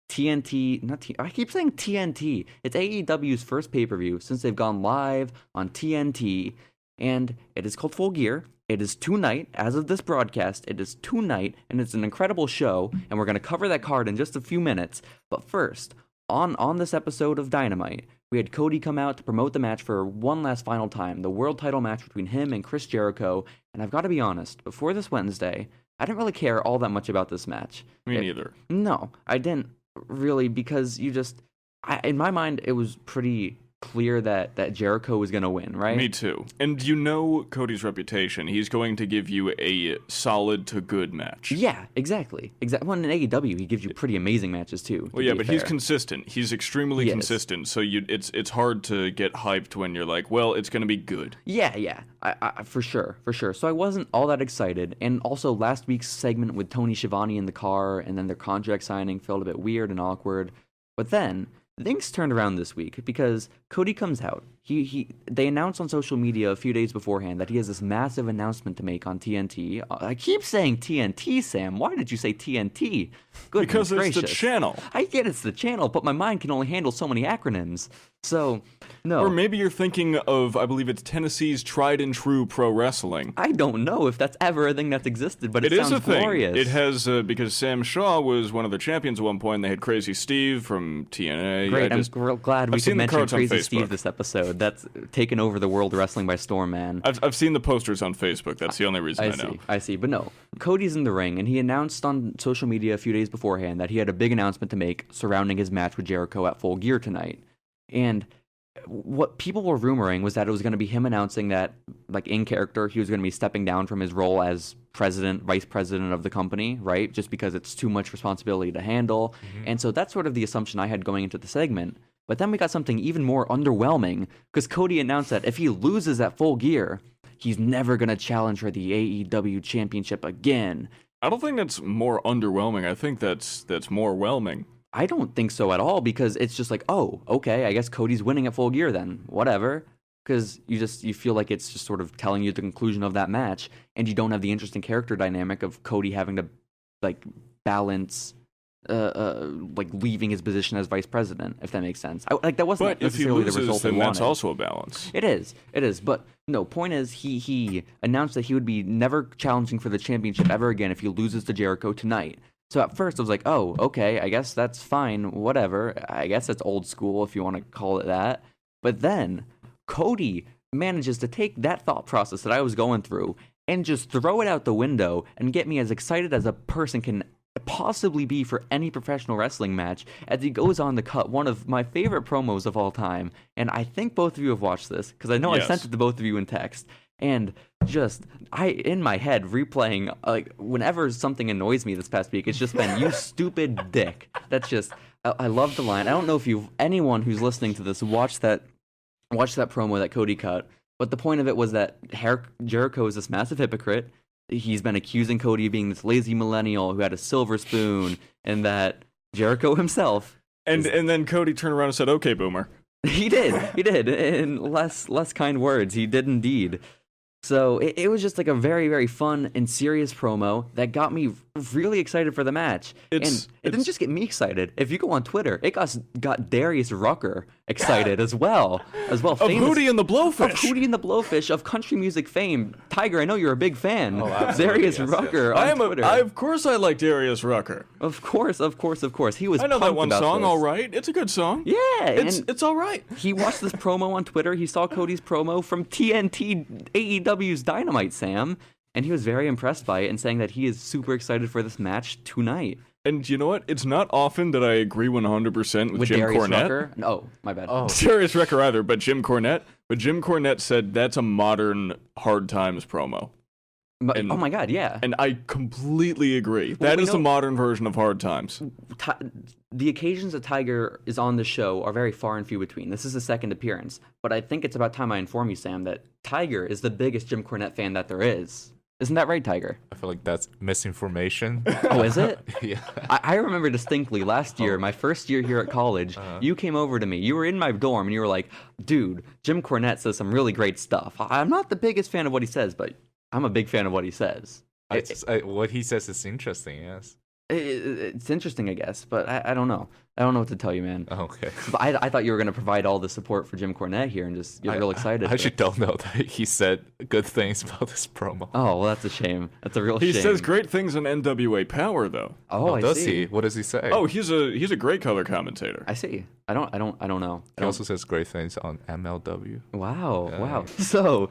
TNT. I keep saying TNT. It's AEW's first pay-per-view since they've gone live on TNT, and it is called Full Gear. It is tonight, as of this broadcast. It is tonight, and it's an incredible show, and we're going to cover that card in just a few minutes. But first, on this episode of Dynamite, we had Cody come out to promote the match for one last final time, the world title match between him and Chris Jericho. And I've got to be honest, before this Wednesday, I didn't really care all that much about this match. Me neither. No, I didn't really, because in my mind, it was pretty clear that Jericho was going to win, right? Me too. And you know Cody's reputation. He's going to give you a solid to good match. Yeah, exactly. Well, in AEW, he gives you pretty amazing matches too. Well, yeah, but he's consistent. He's extremely He is. consistent. So it's hard to get hyped when you're like, well, it's going to be good. Yeah. I for sure. So I wasn't all that excited. And also last week's segment with Tony Schiavone in the car and then their contract signing felt a bit weird and awkward. But then things turned around this week because Cody comes out. They announced on social media a few days beforehand that he has this massive announcement to make on TNT. I keep saying TNT, Sam. Why did you say TNT? Goodness Because it's the gracious. channel. I get it's the channel, but my mind can only handle so many acronyms. So, no. Or maybe you're thinking of, I believe it's Tennessee's tried and true pro wrestling. I don't know if that's ever a thing that's existed, but it It is sounds a thing. glorious. It has, because Sam Shaw was one of their champions at one point. They had Crazy Steve from TNA. Great, I'm glad we I've could seen the mention cards on Crazy Facebook. Steve this episode. That's taken over the world wrestling by storm, man. I've seen the posters on Facebook. That's the only reason I know. I see. But no, Cody's in the ring, and he announced on social media a few days beforehand that he had a big announcement to make surrounding his match with Jericho at Full Gear tonight. And what people were rumoring was that it was going to be him announcing that, like, in character, he was going to be stepping down from his role as vice president of the company, right? Just because it's too much responsibility to handle. And so that's sort of the assumption I had going into the segment. But then we got something even more underwhelming, because Cody announced that if he loses at Full Gear, he's never going to challenge for the AEW championship again. I don't think that's more underwhelming. I think that's more whelming. I don't think so at all, because it's just like, oh, okay, I guess Cody's winning at Full Gear then. Whatever. Because you feel like it's just sort of telling you the conclusion of that match, and you don't have the interesting character dynamic of Cody having to, like, balance like leaving his position as vice president, if that makes sense. That wasn't But if he necessarily the loses, result then they that's wanted. also a balance. It is. But no, point is he announced that he would be never challenging for the championship ever again if he loses to Jericho tonight. So at first I was like, oh, okay, I guess that's fine, whatever. I guess that's old school if you want to call it that. But then Cody manages to take that thought process that I was going through and just throw it out the window and get me as excited as a person can possibly be for any professional wrestling match as he goes on to cut one of my favorite promos of all time. And I think both of you have watched this, because I know Yes. I sent it to both of you in text. And just, in my head, replaying, like, whenever something annoys me this past week, it's just been, you stupid dick. That's just, I love the line. I don't know if anyone who's listening to this watched that promo that Cody cut, but the point of it was that Jericho is this massive hypocrite. He's been accusing Cody of being this lazy millennial who had a silver spoon, and that Jericho himself. And then Cody turned around and said, "Okay, boomer." He did, in less kind words. He did indeed. So it was just like a very, very fun and serious promo that got me really excited for the match. And it didn't just get me excited. If you go on Twitter, it got Darius Rucker excited as well. Of Hootie and the Blowfish. Of Hootie and the Blowfish of country music fame. Tiger, I know you're a big fan. Oh, absolutely, Darius yes, Rucker on Twitter. Of course I like Darius Rucker. Of course. He was I know that pumped one about song, this. all right. It's a good song. Yeah. It's all right. He watched this promo on Twitter. He saw Cody's promo from TNT AEW's Dynamite, Sam, and he was very impressed by it and saying that he is super excited for this match tonight. And you know what? It's not often that I agree 100% with Jim Darius Cornette. Rucker? Oh, my bad. Oh. Darius Rucker either, but Jim Cornette. But Jim Cornette said that's a modern Hard Times promo. And, oh my God, yeah. And I completely agree. That is the modern version of Hard Times. The occasions that Tiger is on the show are very far and few between. This is his second appearance. But I think it's about time I inform you, Sam, that Tiger is the biggest Jim Cornette fan that there is. Isn't that right, Tiger? I feel like that's misinformation. Oh, is it? Yeah. I remember distinctly last year, my first year here at college, you came over to me. You were in my dorm, and you were like, dude, Jim Cornette says some really great stuff. I'm not the biggest fan of what he says, but I'm a big fan of what he says. What he says is interesting, yes. It's interesting, I guess, but I don't know. I don't know what to tell you, man. Okay. But I thought you were going to provide all the support for Jim Cornette here and just get real excited. I actually don't know that he said good things about this promo. Oh, well, that's a shame. That's a real shame. He says great things on NWA Power, though. Oh, I does see. he? What does he say? Oh, he's a great color commentator. I see. I don't know. He also says great things on MLW. Wow. So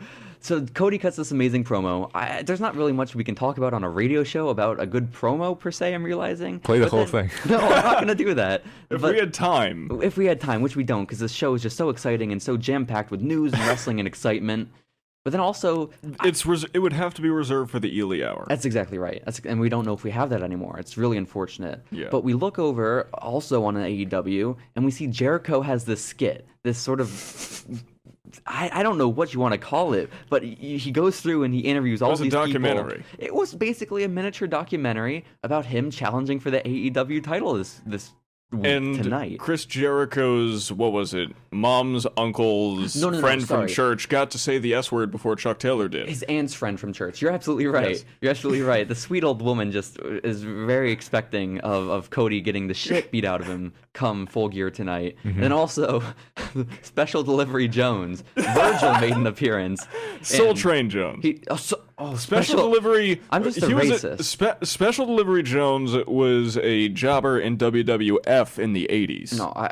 Cody cuts this amazing promo. There's not really much we can talk about on a radio show about a good promo per se, I'm realizing. Play the whole thing. No, I'm not going to do that. If we had time, which we don't, because this show is just so exciting and so jam-packed with news and wrestling and excitement. But then also, it would have to be reserved for the Ely Hour. That's exactly right. And we don't know if we have that anymore. It's really unfortunate. Yeah. But we look over also on AEW, and we see Jericho has this skit, this sort of... I don't know what you want to call it, but he goes through and he interviews all these people. It was a documentary. It was basically a miniature documentary about him challenging for the AEW title this week tonight. Chris Jericho's, what was it, mom's uncle's friend from church got to say the S word before Chuck Taylor did. His aunt's friend from church. You're absolutely right. Yes. You're absolutely right. The sweet old woman just is very expecting of Cody getting the shit beat out of him come Full Gear tonight. Mm-hmm. And then also, Special Delivery Jones. Virgil made an appearance. Soul Train Jones. Special Delivery. I'm just a racist. Special Delivery Jones was a jobber in WWF in the 80s. No,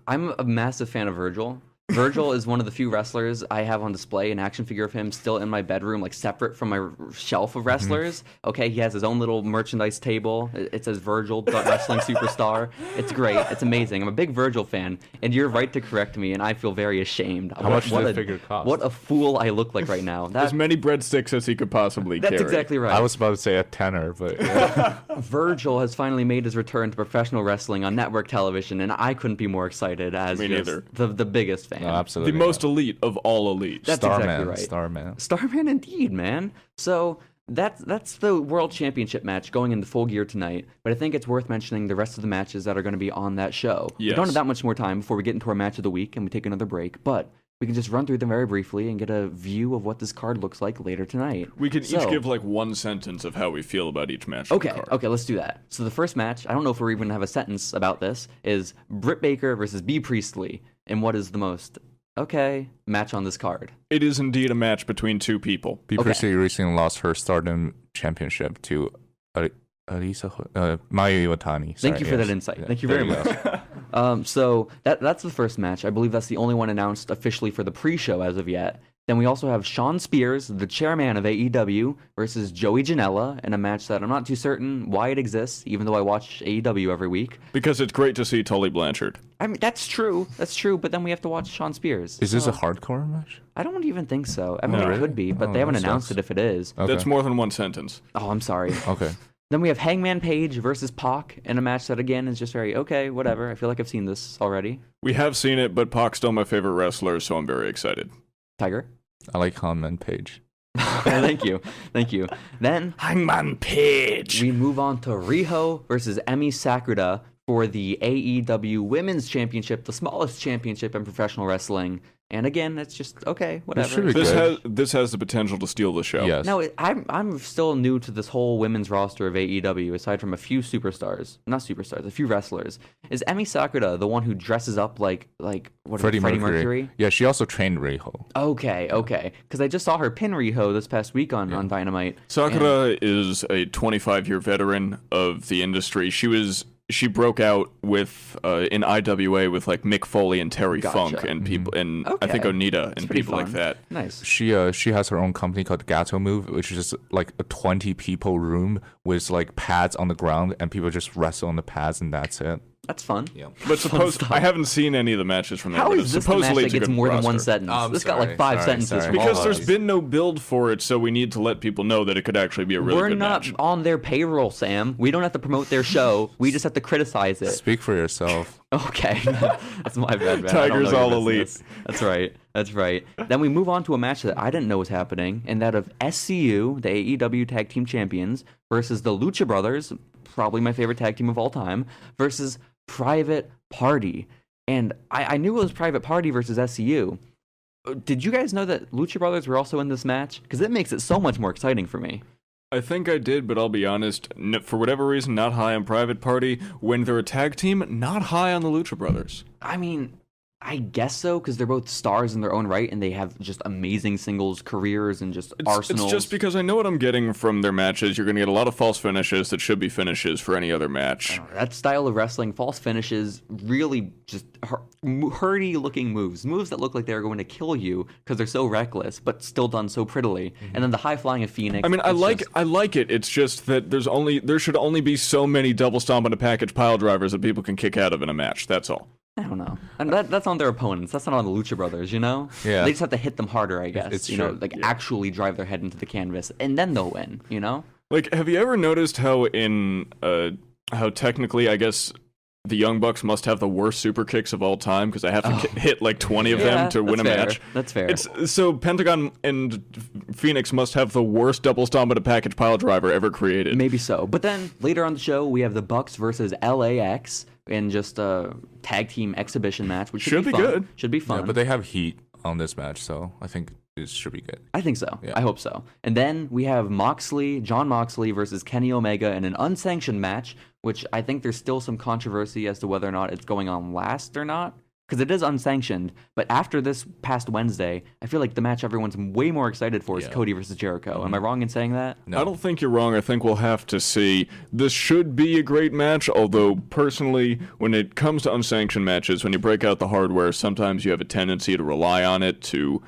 I'm a massive fan of Virgil. Virgil is one of the few wrestlers I have on display, an action figure of him still in my bedroom, like separate from my shelf of wrestlers. Mm-hmm. Okay, he has his own little merchandise table. It says Virgil, Wrestling Superstar. It's great. It's amazing. I'm a big Virgil fan, and you're right to correct me, and I feel very ashamed. How much does the figure cost? What a fool I look like right now. As many breadsticks as he could possibly carry. That's exactly right. I was about to say a tenner, but... Yeah. Virgil has finally made his return to professional wrestling on network television, and I couldn't be more excited as the biggest fan. No, absolutely. The most elite of all elites. That's exactly right. Starman indeed, man. So that's the World Championship match going into Full Gear tonight. But I think it's worth mentioning the rest of the matches that are going to be on that show. Yes. We don't have that much more time before we get into our match of the week and we take another break. But we can just run through them very briefly and get a view of what this card looks like later tonight. We could each give like one sentence of how we feel about each match. Okay, let's do that. So the first match, I don't know if we're even going to have a sentence about this, is Britt Baker versus B Priestley. And what is the most... match on this card. It is indeed a match between two people. B Priestley recently lost her Stardom Championship to Mayu Iwatani. Thank you for that insight. Thank you very much. So that's the first match. I believe that's the only one announced officially for the pre-show as of yet. Then we also have Shawn Spears, the chairman of AEW, versus Joey Janela in a match that I'm not too certain why it exists, even though I watch AEW every week. Because it's great to see Tully Blanchard. I mean, that's true, but then we have to watch Shawn Spears. Is this a hardcore match? I don't even think so. I mean, it could be, but they haven't announced it if it is. Okay. That's more than one sentence. Oh, I'm sorry. Okay. Then we have Hangman Page versus Pac in a match that, again, is just very, whatever. I feel like I've seen this already. We have seen it, but Pac's still my favorite wrestler, so I'm very excited. Tiger? I like Hangman Page. Thank you. Then Hangman Page. We move on to Riho versus Emi Sakura for the AEW Women's Championship, the smallest championship in professional wrestling. And again, it's just whatever. This has the potential to steal the show. Yes. Now, I'm still new to this whole women's roster of AEW, aside from a few a few wrestlers. Is Emi Sakura the one who dresses up like Freddie Mercury? Yeah, she also trained Riho. Okay. Because I just saw her pin Riho this past week on Dynamite. Sakura is a 25-year veteran of the industry. She broke out with in IWA with like Mick Foley and Terry Funk and people, and I think Onita and people like that. Nice. She has her own company called Gato Move, which is just like a 20 people room with like pads on the ground, and people just wrestle on the pads, and that's it. That's fun. Yeah. But I haven't seen any of the matches from there. How but is it's this the match supposedly that it's a gets good more than one roster. sentence? This got like five sentences. sorry. from all Because of there's us. been no build for it, so we need to let people know that it could actually be a really We're good not match. on their payroll, Sam. We don't have to promote their show. We just have to criticize it. Speak for yourself. Okay, that's my bad, man. I don't Tigers know your all elite. business. That's right. That's right. Then we move on to a match that I didn't know was happening, and that of SCU, the AEW Tag Team Champions, versus the Lucha Brothers, probably my favorite tag team of all time, versus Private Party. And I knew it was Private Party versus SCU. Did you guys know that Lucha Brothers were also in this match? Because it makes it so much more exciting for me. I think I did, but I'll be honest, for whatever reason, not high on Private Party. When they're a tag team, not high on the Lucha Brothers. I mean, I guess so, because they're both stars in their own right, and they have just amazing singles careers and just arsenals. It's just because I know what I'm getting from their matches. You're going to get a lot of false finishes that should be finishes for any other match. That style of wrestling, false finishes, really just hurdy-looking moves that look like they're going to kill you because they're so reckless, but still done so prettily. And then the high-flying of Phoenix. I mean, I like it. It's just that there should only be so many double stomp and a package pile drivers that people can kick out of in a match. That's all. I don't know. And that's on their opponents. That's not on the Lucha Brothers, you know? Yeah. They just have to hit them harder, I guess. It's you know, true. like actually drive their head into the canvas, and then they'll win, you know? Like, have you ever noticed how how technically, I guess, the Young Bucks must have the worst super kicks of all time because they have to hit like 20 of them to win a fair. match? That's fair. So Pentagon and Phoenix must have the worst double stomp and a package pile driver ever created. Maybe so. But then later on the show, we have the Bucks versus LAX in just a tag team exhibition match, which should be fun. good. Should be fun. Yeah, but they have heat on this match, so I think it should be good. I think so. Yeah. I hope so. And then we have John Moxley versus Kenny Omega in an unsanctioned match, which I think there's still some controversy as to whether or not it's going on last or not. Because it is unsanctioned, but after this past Wednesday, I feel like the match everyone's way more excited for is Cody versus Jericho. Am I wrong in saying that? No. I don't think you're wrong. I think we'll have to see. This should be a great match, although personally, when it comes to unsanctioned matches, when you break out the hardware, sometimes you have a tendency to rely on it to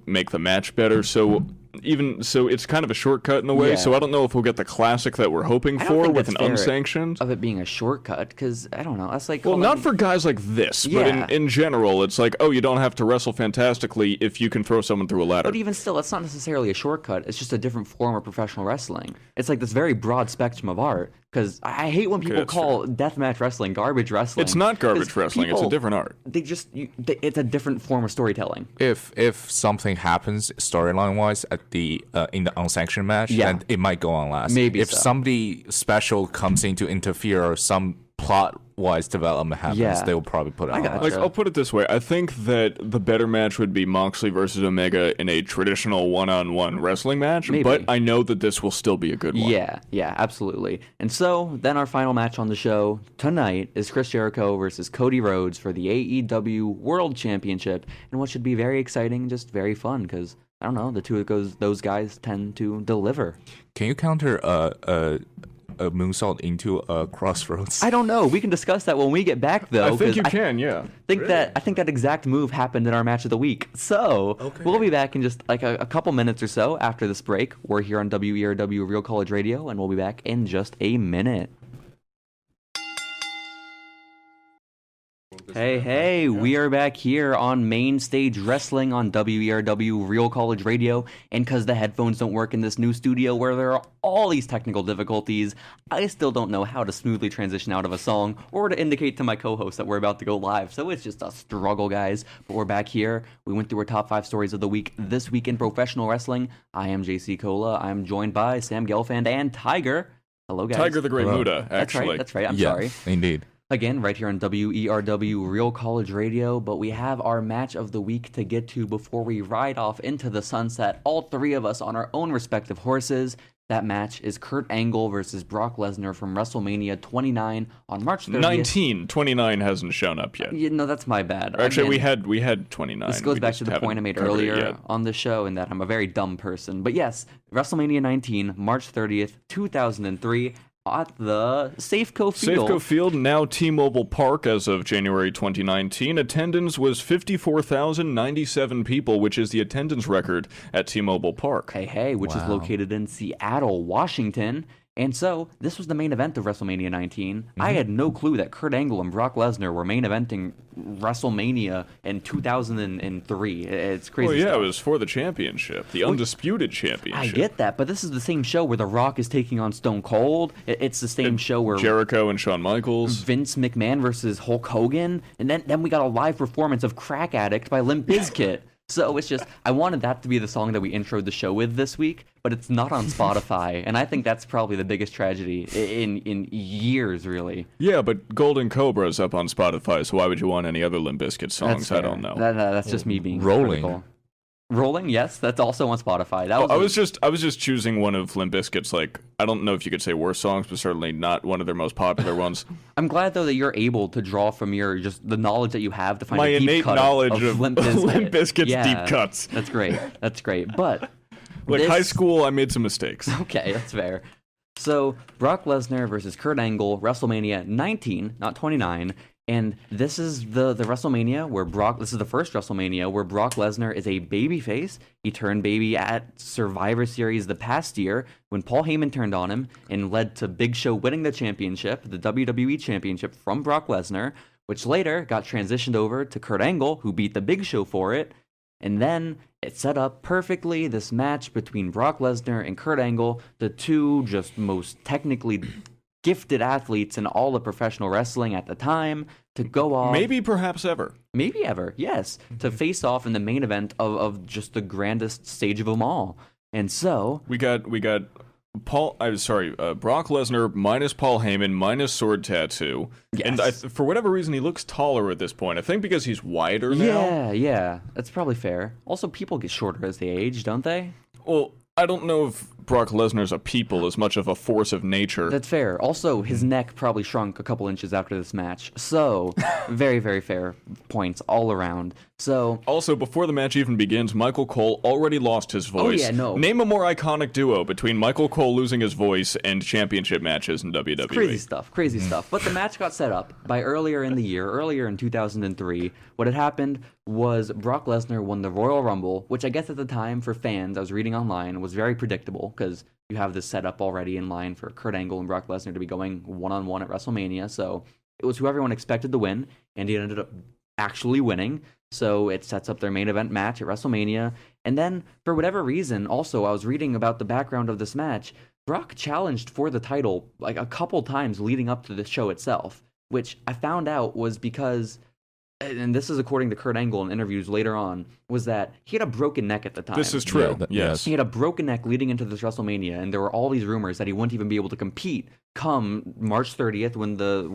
make the match better. So it's kind of a shortcut in a way. Yeah. So I don't know if we'll get the classic that we're hoping I don't for think with that's an fair unsanctioned. of it being a shortcut, because I don't know. That's like Well, calling- not for guys like this, Yeah. but in general, it's like, oh, you don't have to wrestle fantastically if you can throw someone through a ladder. But even still, that's not necessarily a shortcut. It's just a different form of professional wrestling. It's like this very broad spectrum of art. Because I hate when people that's call deathmatch wrestling garbage wrestling. It's not garbage 'Cause wrestling. It's a people- different art. It's a different form of storytelling. If something happens storyline wise at the in the unsanctioned match, then it might go on last. Maybe if so. somebody special comes in to interfere or some plot wise development happens, Yeah. they will probably put it on. gotcha. last. Like, I'll put it this way. I think that the better match would be Moxley versus Omega in a traditional one-on-one wrestling match, Maybe. but I know that this will still be a good one. Yeah, absolutely. And so then our final match on the show tonight is Chris Jericho versus Cody Rhodes for the AEW World Championship, and what should be very exciting, just very fun, because I don't know, the two of those guys tend to deliver. Can you counter a moonsault into a crossroads? I don't know. We can discuss that when we get back, though. I think 'cause you can, yeah. I think that exact move happened in our match of the week. So we'll be back in just like a couple minutes or so after this break. We're here on WERW Real College Radio, and we'll be back in just a minute. Hey, we are back here on Main Stage Wrestling on WERW Real College Radio, and because the headphones don't work in this new studio where there are all these technical difficulties, I still don't know how to smoothly transition out of a song or to indicate to my co-host that we're about to go live, so it's just a struggle, guys. But we're back here. We went through our top 5 stories of the week this week in professional wrestling. I am JC Cola. I'm joined by Sam Gelfand and Tiger. Hello, guys. Tiger the Great Hello. Muda, actually. That's right. I'm yeah, sorry. Indeed. Again, right here on WERW Real College Radio, but we have our match of the week to get to before we ride off into the sunset, all three of us on our own respective horses. That match is Kurt Angle versus Brock Lesnar from WrestleMania 29 on March 30th. 29 hasn't shown up yet. Yeah, no, that's my bad. Actually, Again, we had 29. this goes We back just to the haven't point I made covered it earlier yet. on the show in that I'm a very dumb person. But yes, WrestleMania 19, March 30th, 2003, at the Safeco Field. Safeco Field, now T-Mobile Park as of January 2019. Attendance was 54,097 people, which is the attendance record at T-Mobile Park. Hey, which is Wow. located in Seattle, Washington. And so, this was the main event of WrestleMania 19. I had no clue that Kurt Angle and Brock Lesnar were main eventing WrestleMania in 2003. It's crazy. Well, yeah, stuff. it was for the championship, the Undisputed Championship. I get that, but this is the same show where The Rock is taking on Stone Cold. It's the same show where Jericho and Shawn Michaels. Vince McMahon versus Hulk Hogan, and then we got a live performance of Crack Addict by Limp Bizkit. So it's just, I wanted that to be the song that we introed the show with this week, but it's not on Spotify, and I think that's probably the biggest tragedy in years, really. Yeah, but Golden Cobra's up on Spotify, so why would you want any other Limp Bizkit songs? I don't know. That's just me being Rolling. critical. Rolling, yes, that's also on Spotify. That was I was just choosing one of Limp Bizkit's, like, I don't know if you could say worst songs, but certainly not one of their most popular ones. I'm glad though that you're able to draw from your just the knowledge that you have to find My a deep innate cut knowledge of Limp Bizkit. Limp Bizkit's Yeah, deep cuts. That's great. That's great. But Like high school, I made some mistakes. Okay, that's fair. So Brock Lesnar versus Kurt Angle, WrestleMania 19, not 29. And this is the WrestleMania where this is the first WrestleMania where Brock Lesnar is a babyface. He turned baby at Survivor Series the past year when Paul Heyman turned on him and led to Big Show winning the championship, the WWE Championship from Brock Lesnar, which later got transitioned over to Kurt Angle, who beat the Big Show for it. And then it set up perfectly this match between Brock Lesnar and Kurt Angle, the two just most technically gifted athletes in all of professional wrestling at the time, to go off. Maybe, perhaps ever. Maybe ever, yes. To face off in the main event of just the grandest stage of them all. And so We got Brock Lesnar minus Paul Heyman minus sword tattoo. Yes. And for whatever reason, he looks taller at this point. I think because he's wider now. Yeah, that's probably fair. Also, people get shorter as they age, don't they? Well, I don't know if Brock Lesnar's a people as much of a force of nature. That's fair. Also, his neck probably shrunk a couple inches after this match. So, very, very fair points all around. So, Also, before the match even begins, Michael Cole already lost his voice. yeah, no. Name a more iconic duo between Michael Cole losing his voice and championship matches in WWE. crazy stuff. But the match got set up by earlier in 2003. What had happened was Brock Lesnar won the Royal Rumble, which I guess at the time for fans, I was reading online, was very predictable because you have this set up already in line for Kurt Angle and Brock Lesnar to be going one-on-one at WrestleMania. So it was who everyone expected to win, and he ended up actually winning. So it sets up their main event match at WrestleMania. And then, for whatever reason, also, I was reading about the background of this match. Brock challenged for the title like a couple times leading up to the show itself, which I found out was because, and this is according to Kurt Angle in interviews later on, was that he had a broken neck at the time. This is true. Yes. He had a broken neck leading into this WrestleMania, and there were all these rumors that he wouldn't even be able to compete come March 30th when the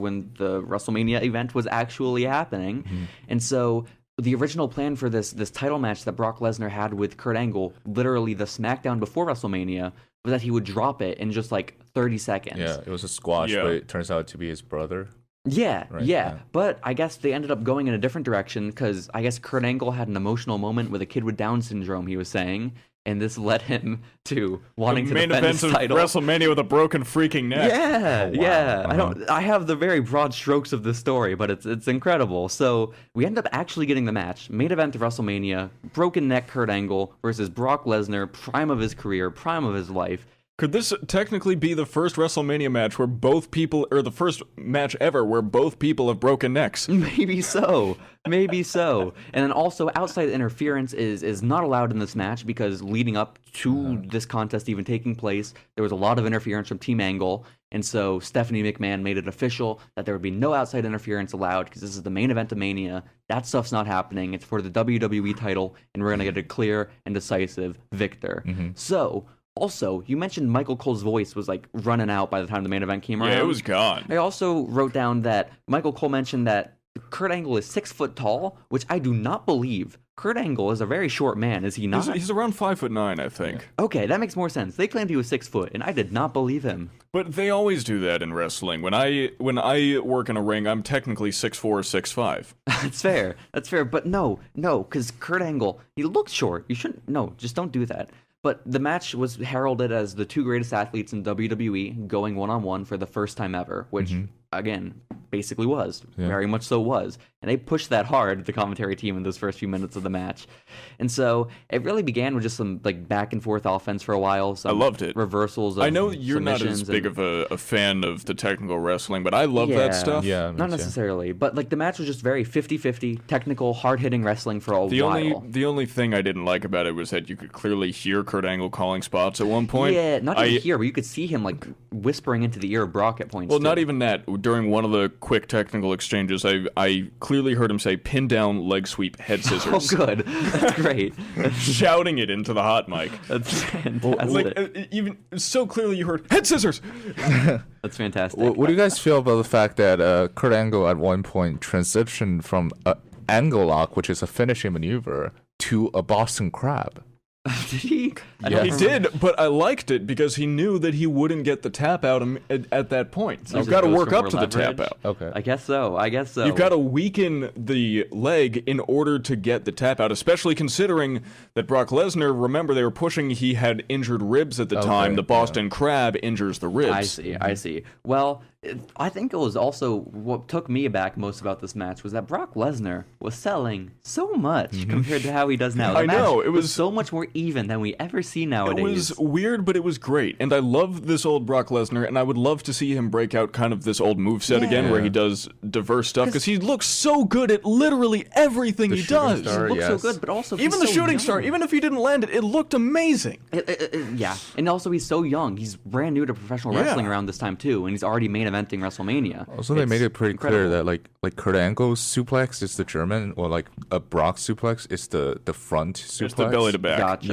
WrestleMania event was actually happening. Mm-hmm. And so the original plan for this title match that Brock Lesnar had with Kurt Angle, literally the SmackDown before WrestleMania, was that he would drop it in just like 30 seconds. Yeah, it was a squash, Yeah. but it turns out to be his brother. Yeah, Right, yeah, yeah. but I guess they ended up going in a different direction because I guess Kurt Angle had an emotional moment with a kid with Down syndrome, he was saying, and this led him to wanting to Main defend event his of title. WrestleMania with a broken freaking neck. Yeah, Oh, wow. yeah. I have the very broad strokes of the story, but it's incredible. So we end up actually getting the match. Main event of WrestleMania, broken neck Kurt Angle versus Brock Lesnar, prime of his career, prime of his life. Could this technically be the first WrestleMania match where both people, or the first match ever where both people have broken necks? Maybe so. Maybe so. And then also, outside interference is not allowed in this match because leading up to this contest even taking place, there was a lot of interference from Team Angle. And so Stephanie McMahon made it official that there would be no outside interference allowed because this is the main event of Mania. That stuff's not happening. It's for the WWE title, and we're going to get a clear and decisive victor. So, also, you mentioned Michael Cole's voice was like running out by the time the main event came around. Yeah, it was gone. I also wrote down that Michael Cole mentioned that Kurt Angle is 6 foot tall, which I do not believe. Kurt Angle is a very short man, is he not? He's around 5'9", I think. Okay, that makes more sense. They claimed he was 6 foot, and I did not believe him. But they always do that in wrestling. When I work in a ring, I'm technically 6'4", 6'5". That's fair. But no, because Kurt Angle, he looks short. You shouldn't. No, just don't do that. But the match was heralded as the two greatest athletes in WWE going one-on-one for the first time ever, which again, basically was. Very much so was. And they pushed that hard, the commentary team, in those first few minutes of the match. And so it really began with just some like back and forth offense for a while. I loved it. Reversals of I know you're not as big of a fan of the technical wrestling, but I love that stuff. Yeah, not necessarily. But like the match was just very 50-50, technical, hard-hitting wrestling for a while. The only thing I didn't like about it was that you could clearly hear Kurt Angle calling spots at one point. Yeah, not even here, but you could see him like whispering into the ear of Brock at points. Well, not even that. During one of the quick technical exchanges, I clearly heard him say, "Pin down, leg sweep, head scissors." Oh, good. That's great. Shouting it into the hot mic. That's fantastic. Like, even so clearly you heard, "Head scissors!" That's fantastic. What do you guys feel about the fact that Kurt Angle at one point transitioned from angle lock, which is a finishing maneuver, to a Boston Crab? Did he? Yeah. He did, but I liked it because he knew that he wouldn't get the tap out at that point. So you've got to work up to the tap out. Okay. I guess so. You've got to weaken the leg in order to get the tap out, especially considering that Brock Lesnar, remember, they were pushing, he had injured ribs at the time. The Boston Crab injures the ribs. I see. Well, I think it was also what took me aback most about this match was that Brock Lesnar was selling so much compared to how he does now. I know. It was so much more even than we ever see nowadays. It was weird, but it was great. And I love this old Brock Lesnar, and I would love to see him break out kind of this old moveset again where he does diverse stuff, because he looks so good at literally everything he does. He looks so good, but also even the shooting star, even if he didn't land it, it looked amazing. Yeah, and also he's so young. He's brand new to professional wrestling around this time too, and he's already main eventing WrestleMania. Also, they made it pretty clear that like Kurt Angle's suplex is the German, or like a Brock suplex is the front suplex. It's the belly to back. Gotcha.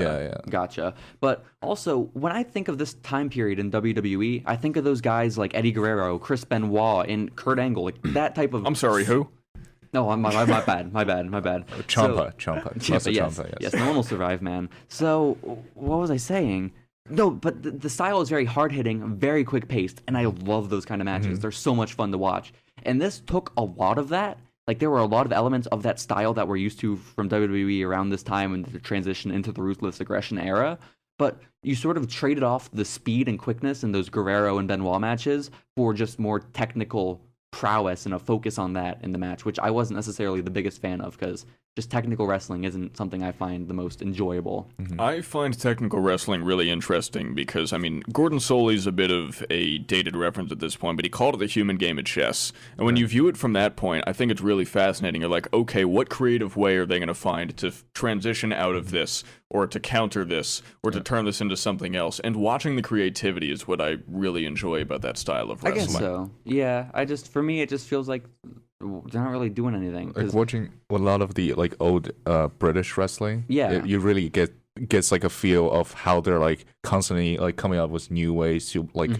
Gotcha. But also, when I think of this time period in WWE, I think of those guys like Eddie Guerrero, Chris Benoit, and Kurt Angle, like that type of. I'm sorry, who? No, my bad. Ciampa, yes, no one will survive, man. So, what was I saying? No, but the style is very hard-hitting, very quick-paced, and I love those kind of matches. They're so much fun to watch. And this took a lot of that. Like, there were a lot of elements of that style that we're used to from WWE around this time and the transition into the Ruthless Aggression era. But you sort of traded off the speed and quickness in those Guerrero and Benoit matches for just more technical prowess and a focus on that in the match, which I wasn't necessarily the biggest fan of, because just technical wrestling isn't something I find the most enjoyable. I find technical wrestling really interesting because, I mean, Gordon Soley's a bit of a dated reference at this point, but he called it the human game of chess. And when you view it from that point, I think it's really fascinating. You're like, okay, what creative way are they going to find to transition out of this, or to counter this, or to turn this into something else? And watching the creativity is what I really enjoy about that style of wrestling. I guess so. Yeah, for me, it just feels like they're not really doing anything. Like watching a lot of the like old British wrestling. Yeah, you really gets like a feel of how they're like constantly like coming up with new ways to like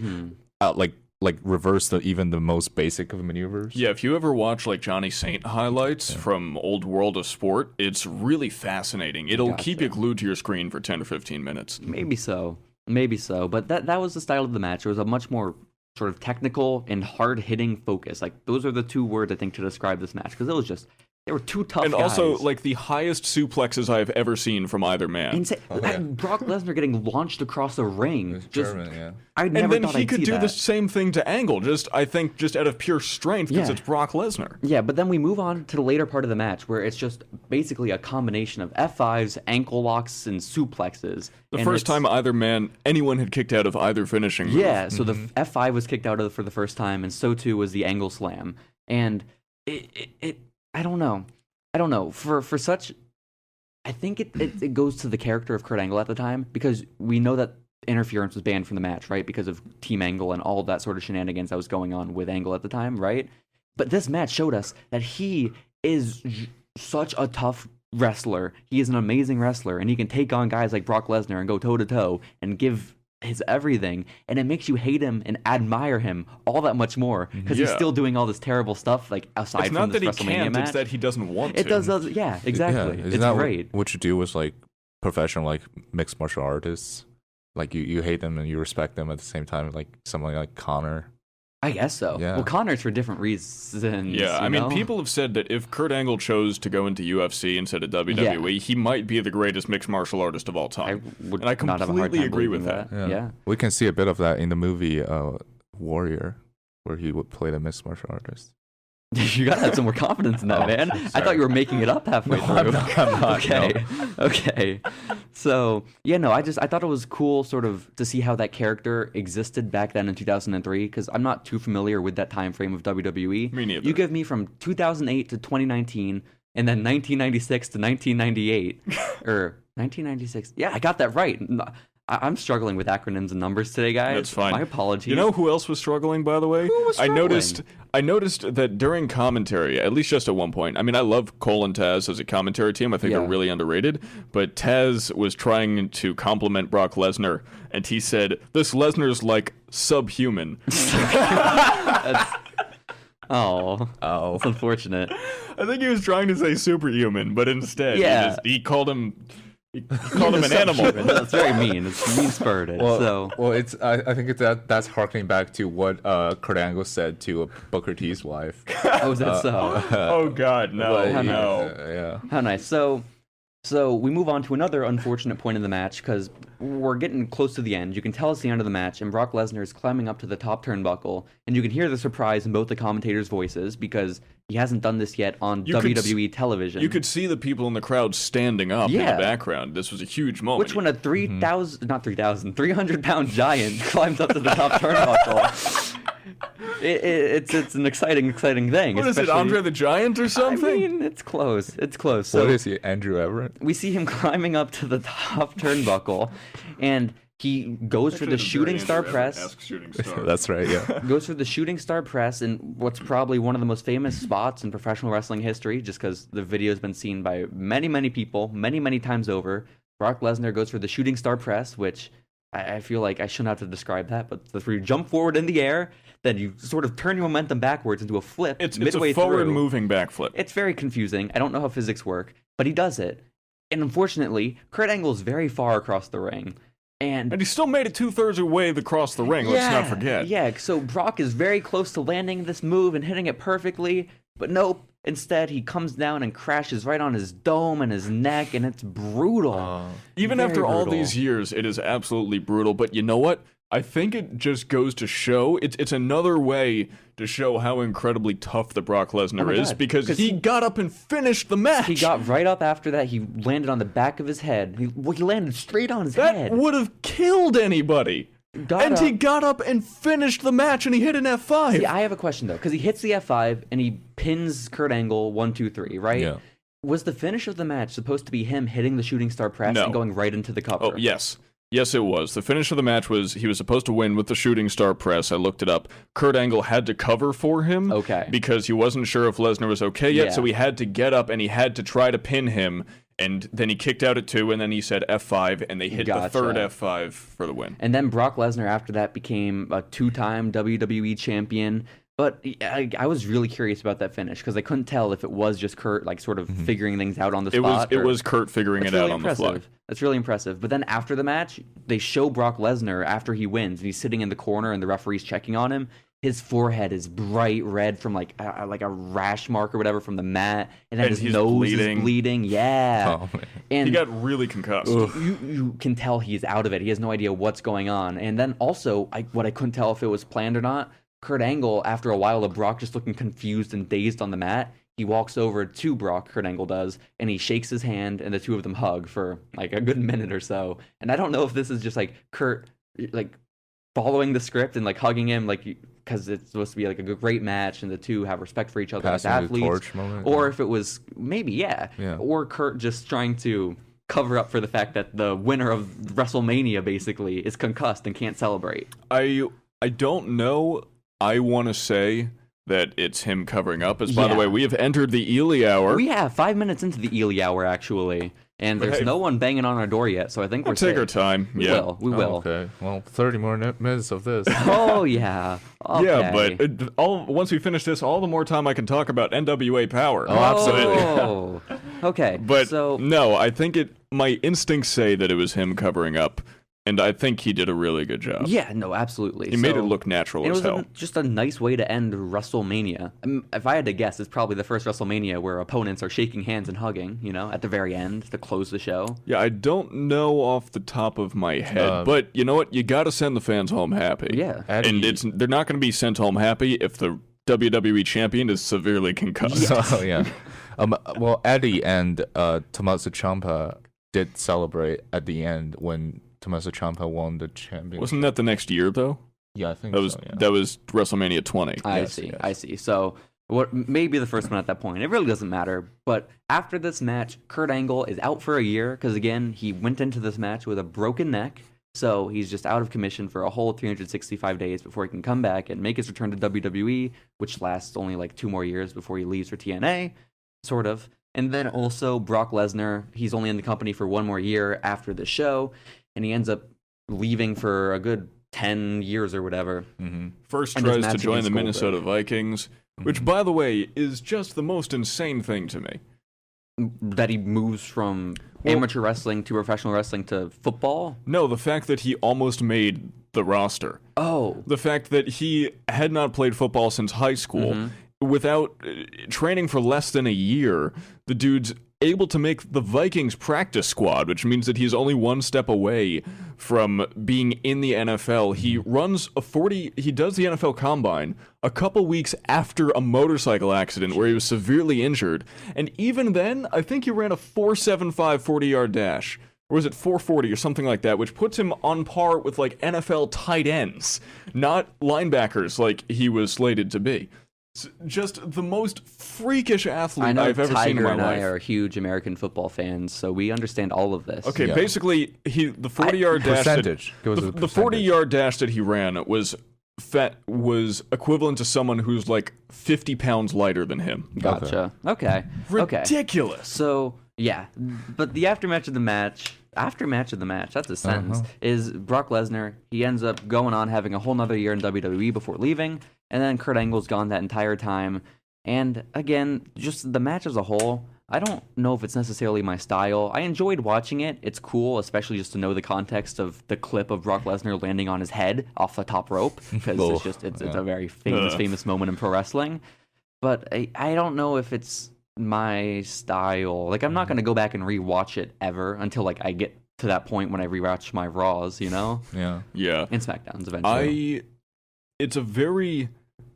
like reverse even the most basic of maneuvers. Yeah, if you ever watch like Johnny Saint highlights from Old World of Sport, it's really fascinating. It'll keep you glued to your screen for 10 or 15 minutes. Maybe so. But that was the style of the match. It was a much more sort of technical and hard-hitting focus. Like, those are the two words, I think, to describe this match, because it was just, they were two tough guys. And also, like, the highest suplexes I've ever seen from either man. Insane. Brock Lesnar getting launched across a ring. It's German, yeah. I never and then thought he I'd could see do that. the same thing to Angle, I think just out of pure strength, because it's Brock Lesnar. Yeah, but then we move on to the later part of the match, where it's just basically a combination of F5s, ankle locks, and suplexes. The first time anyone had kicked out of either finishing move. Yeah, so the F5 was kicked out of for the first time, and so too was the angle slam. And I don't know. For such, I think it goes to the character of Kurt Angle at the time, because we know that interference was banned from the match, right? Because of Team Angle and all of that sort of shenanigans that was going on with Angle at the time, right? But this match showed us that he is such a tough wrestler. He is an amazing wrestler, and he can take on guys like Brock Lesnar and go toe-to-toe and give his everything, and it makes you hate him and admire him all that much more, because he's still doing all this terrible stuff, like aside it's from not this that he WrestleMania can't, match. it's that he doesn't want to. It does, yeah, exactly. Yeah, it's that great. What you do with like professional like mixed martial artists, like you hate them and you respect them at the same time, like someone like Connor. I guess so. Yeah. Well, Connor's for different reasons. Yeah, I know? mean, people have said that if Kurt Angle chose to go into UFC instead of WWE, he might be the greatest mixed martial artist of all time. I would and I not have a hard completely time agree with believing that. Yeah. We can see a bit of that in the movie Warrior. where he would play the mixed martial artist. You gotta have some more confidence in that, man. I sorry. thought you were making it up halfway through. I'm not, okay, okay. So yeah, no, I thought it was cool, sort of, to see how that character existed back then in 2003, because I'm not too familiar with that time frame of WWE. Me neither. You give me from 2008 to 2019, and then 1996 to 1998, or 1996. Yeah, I got that right. I'm struggling with acronyms and numbers today, guys. That's fine. My apologies. You know who else was struggling, by the way? Who was struggling? I noticed that during commentary, at least just at one point, I mean, I love Cole and Taz as a commentary team. I think they're really underrated. But Taz was trying to compliment Brock Lesnar, and he said, "This Lesnar's like subhuman." Oh, that's unfortunate. I think he was trying to say superhuman, but instead he called him an animal. That's very mean. It's mean-spirited. Well, it's I think that's harkening back to what Kurt Angle said to Booker T's wife. Oh, is that so? Oh God, no, no. Yeah. How nice. So we move on to another unfortunate point in the match, because we're getting close to the end. You can tell it's the end of the match, and Brock Lesnar is climbing up to the top turnbuckle, and you can hear the surprise in both the commentators' voices, because he hasn't done this yet on WWE television. You could see the people in the crowd standing up in the background. This was a huge moment. Which when a 300-pound giant climbs up to the top turnbuckle. It's an exciting thing. What is it, Andre the Giant or something? I mean, it's close. It's close. So what is he, Andrew Everett? we see him climbing up to the top turnbuckle, and he goes for the shooting star press. That's right, yeah. Goes for the shooting star press in what's probably one of the most famous spots in professional wrestling history, just because the video has been seen by many people, many times over. Brock Lesnar goes for the shooting star press, which I feel like I shouldn't have to describe that, but where you jump forward in the air, then you sort of turn your momentum backwards into a flip. It's midway a forward-moving backflip. It's very confusing. I don't know how physics work, but he does it. And unfortunately, Kurt Angle is very far across the ring. And he still made it 2/3 away across the ring, let's not forget. Yeah, so Brock is very close to landing this move and hitting it perfectly, but nope. Instead, he comes down and crashes right on his dome and his neck, and it's brutal. Even Very after all brutal. these years, it is absolutely brutal. But you know what? I think it just goes to show, it's another way to show how incredibly tough the Brock Lesnar is, God, because 'cause he got up and finished the match. He got right up after that. He landed on the back of his head. He landed straight on his head. That would have killed anybody. He got up and finished the match, and he hit an F5. See, I have a question, though, because he hits the F5, and he pins Kurt Angle 1, 2, 3, right? Yeah. Was the finish of the match supposed to be him hitting the shooting star press No. and going right into the cover? Oh, yes. Yes, it was. The finish of the match was he was supposed to win with the shooting star press. I looked it up. Kurt Angle had to cover for him because he wasn't sure if Lesnar was okay yet, so he had to get up and he had to try to pin him, and then he kicked out at 2, and then he said F5, and they hit the third F5 for the win. And then Brock Lesnar, after that, became a 2-time WWE champion. But I was really curious about that finish, because I couldn't tell if it was just Kurt, like, sort of figuring things out on the spot. It was Kurt figuring it out on the fly. That's really impressive. But then after the match, they show Brock Lesnar after he wins, and he's sitting in the corner, and the referee's checking on him. His forehead is bright red from like a rash mark or whatever from the mat, and then his nose is bleeding. Yeah, Oh, man. and He got really concussed. you can tell he's out of it. He has no idea what's going on. And then also, what I couldn't tell if it was planned or not, Kurt Angle, after a while of Brock just looking confused and dazed on the mat, he walks over to Brock, Kurt Angle does, and he shakes his hand, and the two of them hug for like a good minute or so. And I don't know if this is just like Kurt like following the script and like hugging him, like, because it's supposed to be like a great match and the two have respect for each other as Passing the athletes, torch moment, or yeah. if it was maybe Yeah. or Kurt just trying to cover up for the fact that the winner of WrestleMania basically is concussed and can't celebrate. I don't know. I want to say that it's him covering up. As by the way, we have entered the Ely hour. We have 5 minutes into the Ely hour actually, and there's no one banging on our door yet, so I think We'll take our time. We will. Okay. Well, 30 more minutes of this. Oh yeah. Okay. Yeah, but once we finish this, all the more time I can talk about NWA Power. Oh, absolutely. Oh. Okay. But so no, I think my instincts say that it was him covering up. And I think he did a really good job. Yeah, no, absolutely. He made it look natural it as was hell. just a nice way to end WrestleMania. If I had to guess, it's probably the first WrestleMania where opponents are shaking hands and hugging, at the very end to close the show. Yeah, I don't know off the top of my head, but you know what? You got to send the fans home happy. Yeah. And they're not going to be sent home happy if the WWE champion is severely concussed. Yes. Oh, yeah. Well, at the end, Tommaso Ciampa did celebrate at the end when Tommaso Ciampa won the championship. Wasn't that the next year, though? Yeah, I think That was so, yeah. that was WrestleMania 20. I Yes, see. yes. I see. So what maybe the first one at that point. It really doesn't matter. But after this match, Kurt Angle is out for a year because again, he went into this match with a broken neck. So he's just out of commission for a whole 365 days before he can come back and make his return to WWE, which lasts only like 2 more years before he leaves for TNA, sort of. And then also Brock Lesnar, he's only in the company for 1 more year after the show, and he ends up leaving for a good 10 years or whatever. Mm-hmm. First And his tries to match join against the Minnesota Goldberg. Vikings, which, by the way, is just the most insane thing to me. That he moves from Well- amateur wrestling to professional wrestling to football. No, the fact that he almost made the roster. Oh, The fact that he had not played football since high school. Without training for less than a year, the dude's able to make the Vikings practice squad, which means that he's only 1 step away from being in the NFL. He does the NFL Combine a couple weeks after a motorcycle accident where he was severely injured. And even then, I think he ran a 4.75 40-yard dash. Or was it 4.40 or something like that, which puts him on par with like NFL tight ends, not linebackers like he was slated to be. Just the most freakish athlete I know I've ever Tiger seen in my and life. I are huge American football fans, so we understand all of this. Okay, Yeah. basically, the 40-yard dash. Percentage. Give us a The percentage. 40-yard dash that he ran was equivalent to someone who's like 50 pounds lighter than him. Gotcha. Okay. Okay. Ridiculous. So yeah, but the aftermatch of the match, that's a sentence, is Brock Lesnar. He ends up going on having a whole nother year in WWE before leaving, and then Kurt Angle's gone that entire time. And again, just the match as a whole, I don't know if it's necessarily my style. I enjoyed watching it. It's cool, especially just to know the context of the clip of Brock Lesnar landing on his head off the top rope, because it's a very famous moment in pro wrestling. But I don't know if it's my style. Like, I'm not going to go back and rewatch it ever until like I get to that point when I rewatch my Raws, Yeah. Yeah. and SmackDowns eventually. It's a very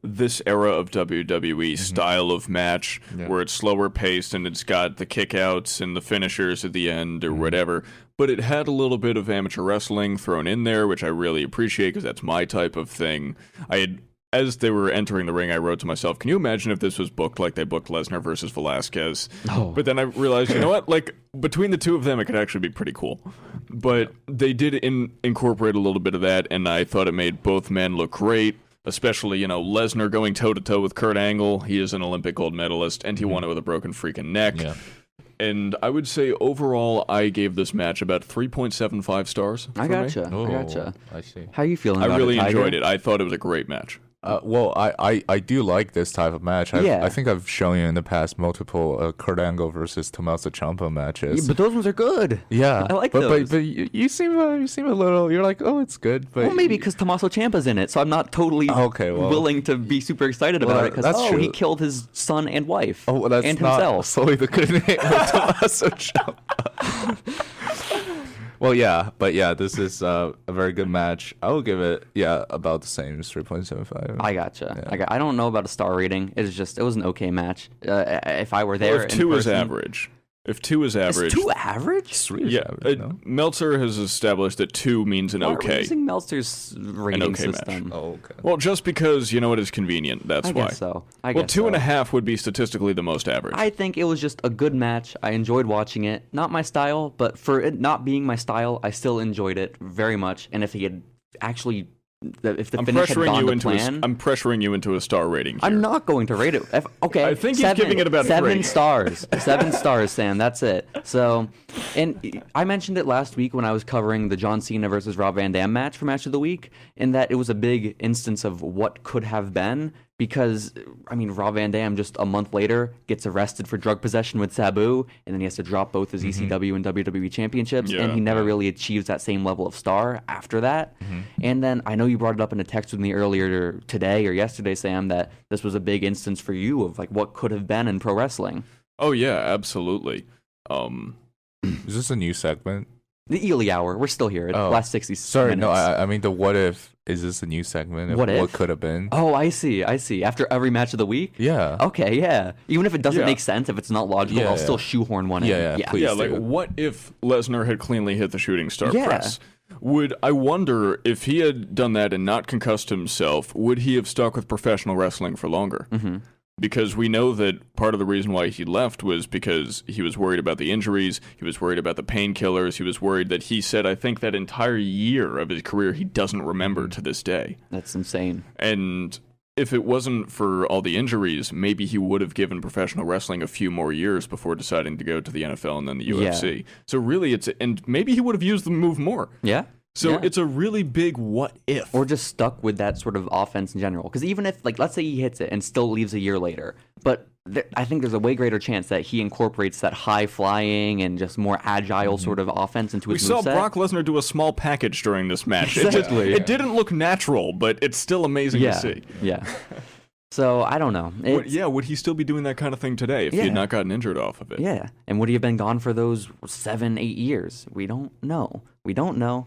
this era of WWE style of match where it's slower paced and it's got the kickouts and the finishers at the end or whatever. But it had a little bit of amateur wrestling thrown in there, which I really appreciate because that's my type of thing. As they were entering the ring, I wrote to myself, can you imagine if this was booked like they booked Lesnar versus Velasquez? Oh. But then I realized, you know what? Like, between the two of them, it could actually be pretty cool. But they did incorporate a little bit of that, and I thought it made both men look great, especially, Lesnar going toe-to-toe with Kurt Angle. He is an Olympic gold medalist, and he won it with a broken freaking neck. Yeah. And I would say, overall, I gave this match about 3.75 stars. I for me. gotcha. I gotcha. I see. How you feeling about I really it, Tiger? enjoyed it. I thought it was a great match. Well, I do like this type of match. Yeah. I think I've shown you in the past multiple Kurt Angle versus Tommaso Ciampa matches. Yeah, but those ones are good. Yeah, I like but, those. But you seem a little. You're like, oh, it's good. But Well, maybe because Tommaso Ciampa's in it, so I'm not totally willing to be super excited about it because that's true. he killed his son and wife Oh, well, that's and not himself. solely the good name of Tommaso Ciampa. Well, yeah, but yeah, this is a very good match. I will give it, about the same, 3.75. I gotcha. Yeah. I don't know about a star rating. It was an okay match. If I were there, Well, if in 2 is person- average. If 2 is average. Is 2 average? 3 is Yeah, average, no? Meltzer has established that 2 means an Why are we okay. using Meltzer's rating okay match. system? Oh, okay. Well, just because, it is convenient. That's I why. guess so. Well, guess 2.5 would be statistically the most average. I think it was just a good match. I enjoyed watching it. Not my style, but for it not being my style, I still enjoyed it very much. And if he had actually, if the I'm finish had pressuring gone you to into plan, I'm pressuring you into a star rating here. I'm not going to rate it. Okay, I think he's giving it about 7 3. stars. 7 stars, Sam. That's it. So, and I mentioned it last week when I was covering the John Cena versus Rob Van Dam match for Match of the Week, in that it was a big instance of what could have been. because, I mean, Rob Van Dam just a month later gets arrested for drug possession with Sabu, and then he has to drop both his ECW and WWE championships, and he never really achieves that same level of star after that. And then I know you brought it up in a text with me earlier today or yesterday, Sam, that this was a big instance for you of like what could have been in pro wrestling. Oh yeah, absolutely. Is this a new segment? The Ely Hour, we're still here. Last 60 Sorry, minutes. no, I mean the what if. Is this a new segment of what could have been? Oh, I see. After every match of the week? Yeah. Okay, yeah. Even if it doesn't make sense, if it's not logical, I'll still shoehorn one in. Yeah, please do. Like what if Lesnar had cleanly hit the shooting star press? I wonder if he had done that and not concussed himself, would he have stuck with professional wrestling for longer? Because we know that part of the reason why he left was because he was worried about the injuries, he was worried about the painkillers, he was worried that he said, I think that entire year of his career he doesn't remember to this day. That's insane. And if it wasn't for all the injuries, maybe he would have given professional wrestling a few more years before deciding to go to the NFL and then the UFC. So really, and maybe he would have used the move more. Yeah. So it's a really big what if. Or just stuck with that sort of offense in general. Because even if, like, let's say he hits it and still leaves a year later, but I think there's a way greater chance that he incorporates that high flying and just more agile sort of offense into his moveset. We saw Brock Lesnar do a small package during this match. Exactly. It didn't look natural, but it's still amazing to see. Yeah. So, I don't know. Would he still be doing that kind of thing today if he had not gotten injured off of it? Yeah. And would he have been gone for those 7-8 years? We don't know.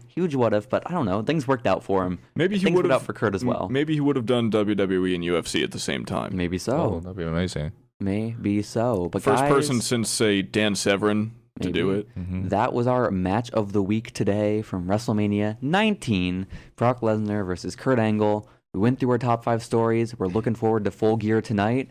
Huge what if, but I don't know. Things worked out for him. Maybe he would would have have out for Kurt as well. Maybe he would have done WWE and UFC at the same time. Maybe so. Oh, that'd be amazing. Maybe so. But First guys, person since, say, Dan Severn to do it. That was our match of the week today from WrestleMania 19. Brock Lesnar versus Kurt Angle. We went through our top 5 stories. We're looking forward to Full Gear tonight.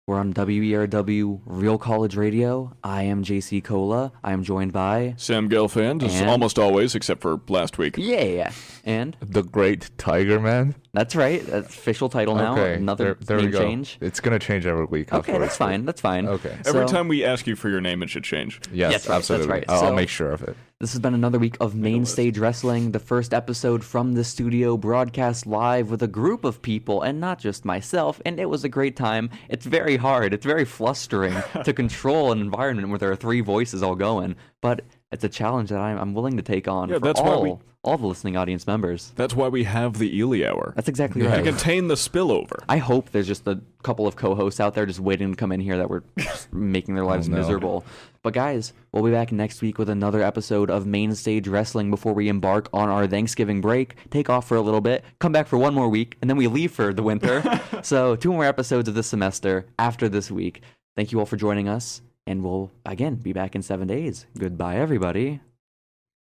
We're on WERW Real College Radio. I am Jacy Cola. I am joined by Sam Gelfand, as almost always, except for last week. Yeah. And the Great Tiger Man. That's right. That's official title now. Okay, Another there name we go. change. It's gonna change every week. Okay, that's fine. That's fine. Okay. Every time we ask you for your name, it should change. Yes, That's right, absolutely. that's right. I'll So- make sure of it. This has been another week of Main Stage Wrestling, the first episode from the studio, broadcast live with a group of people, and not just myself, and it was a great time. It's very hard, it's very flustering to control an environment where there are 3 voices all going, but it's a challenge that I'm willing to take on for that's why all the listening audience members. That's why we have the Ely Hour. That's exactly To right. contain the spillover. I hope there's just a couple of co-hosts out there just waiting to come in here that were just making their lives miserable. But guys, we'll be back next week with another episode of Main Stage Wrestling before we embark on our Thanksgiving break, take off for a little bit, come back for one more week, and then we leave for the winter. So 2 more episodes of this semester after this week. Thank you all for joining us, and we'll, again, be back in 7 days. Goodbye, everybody.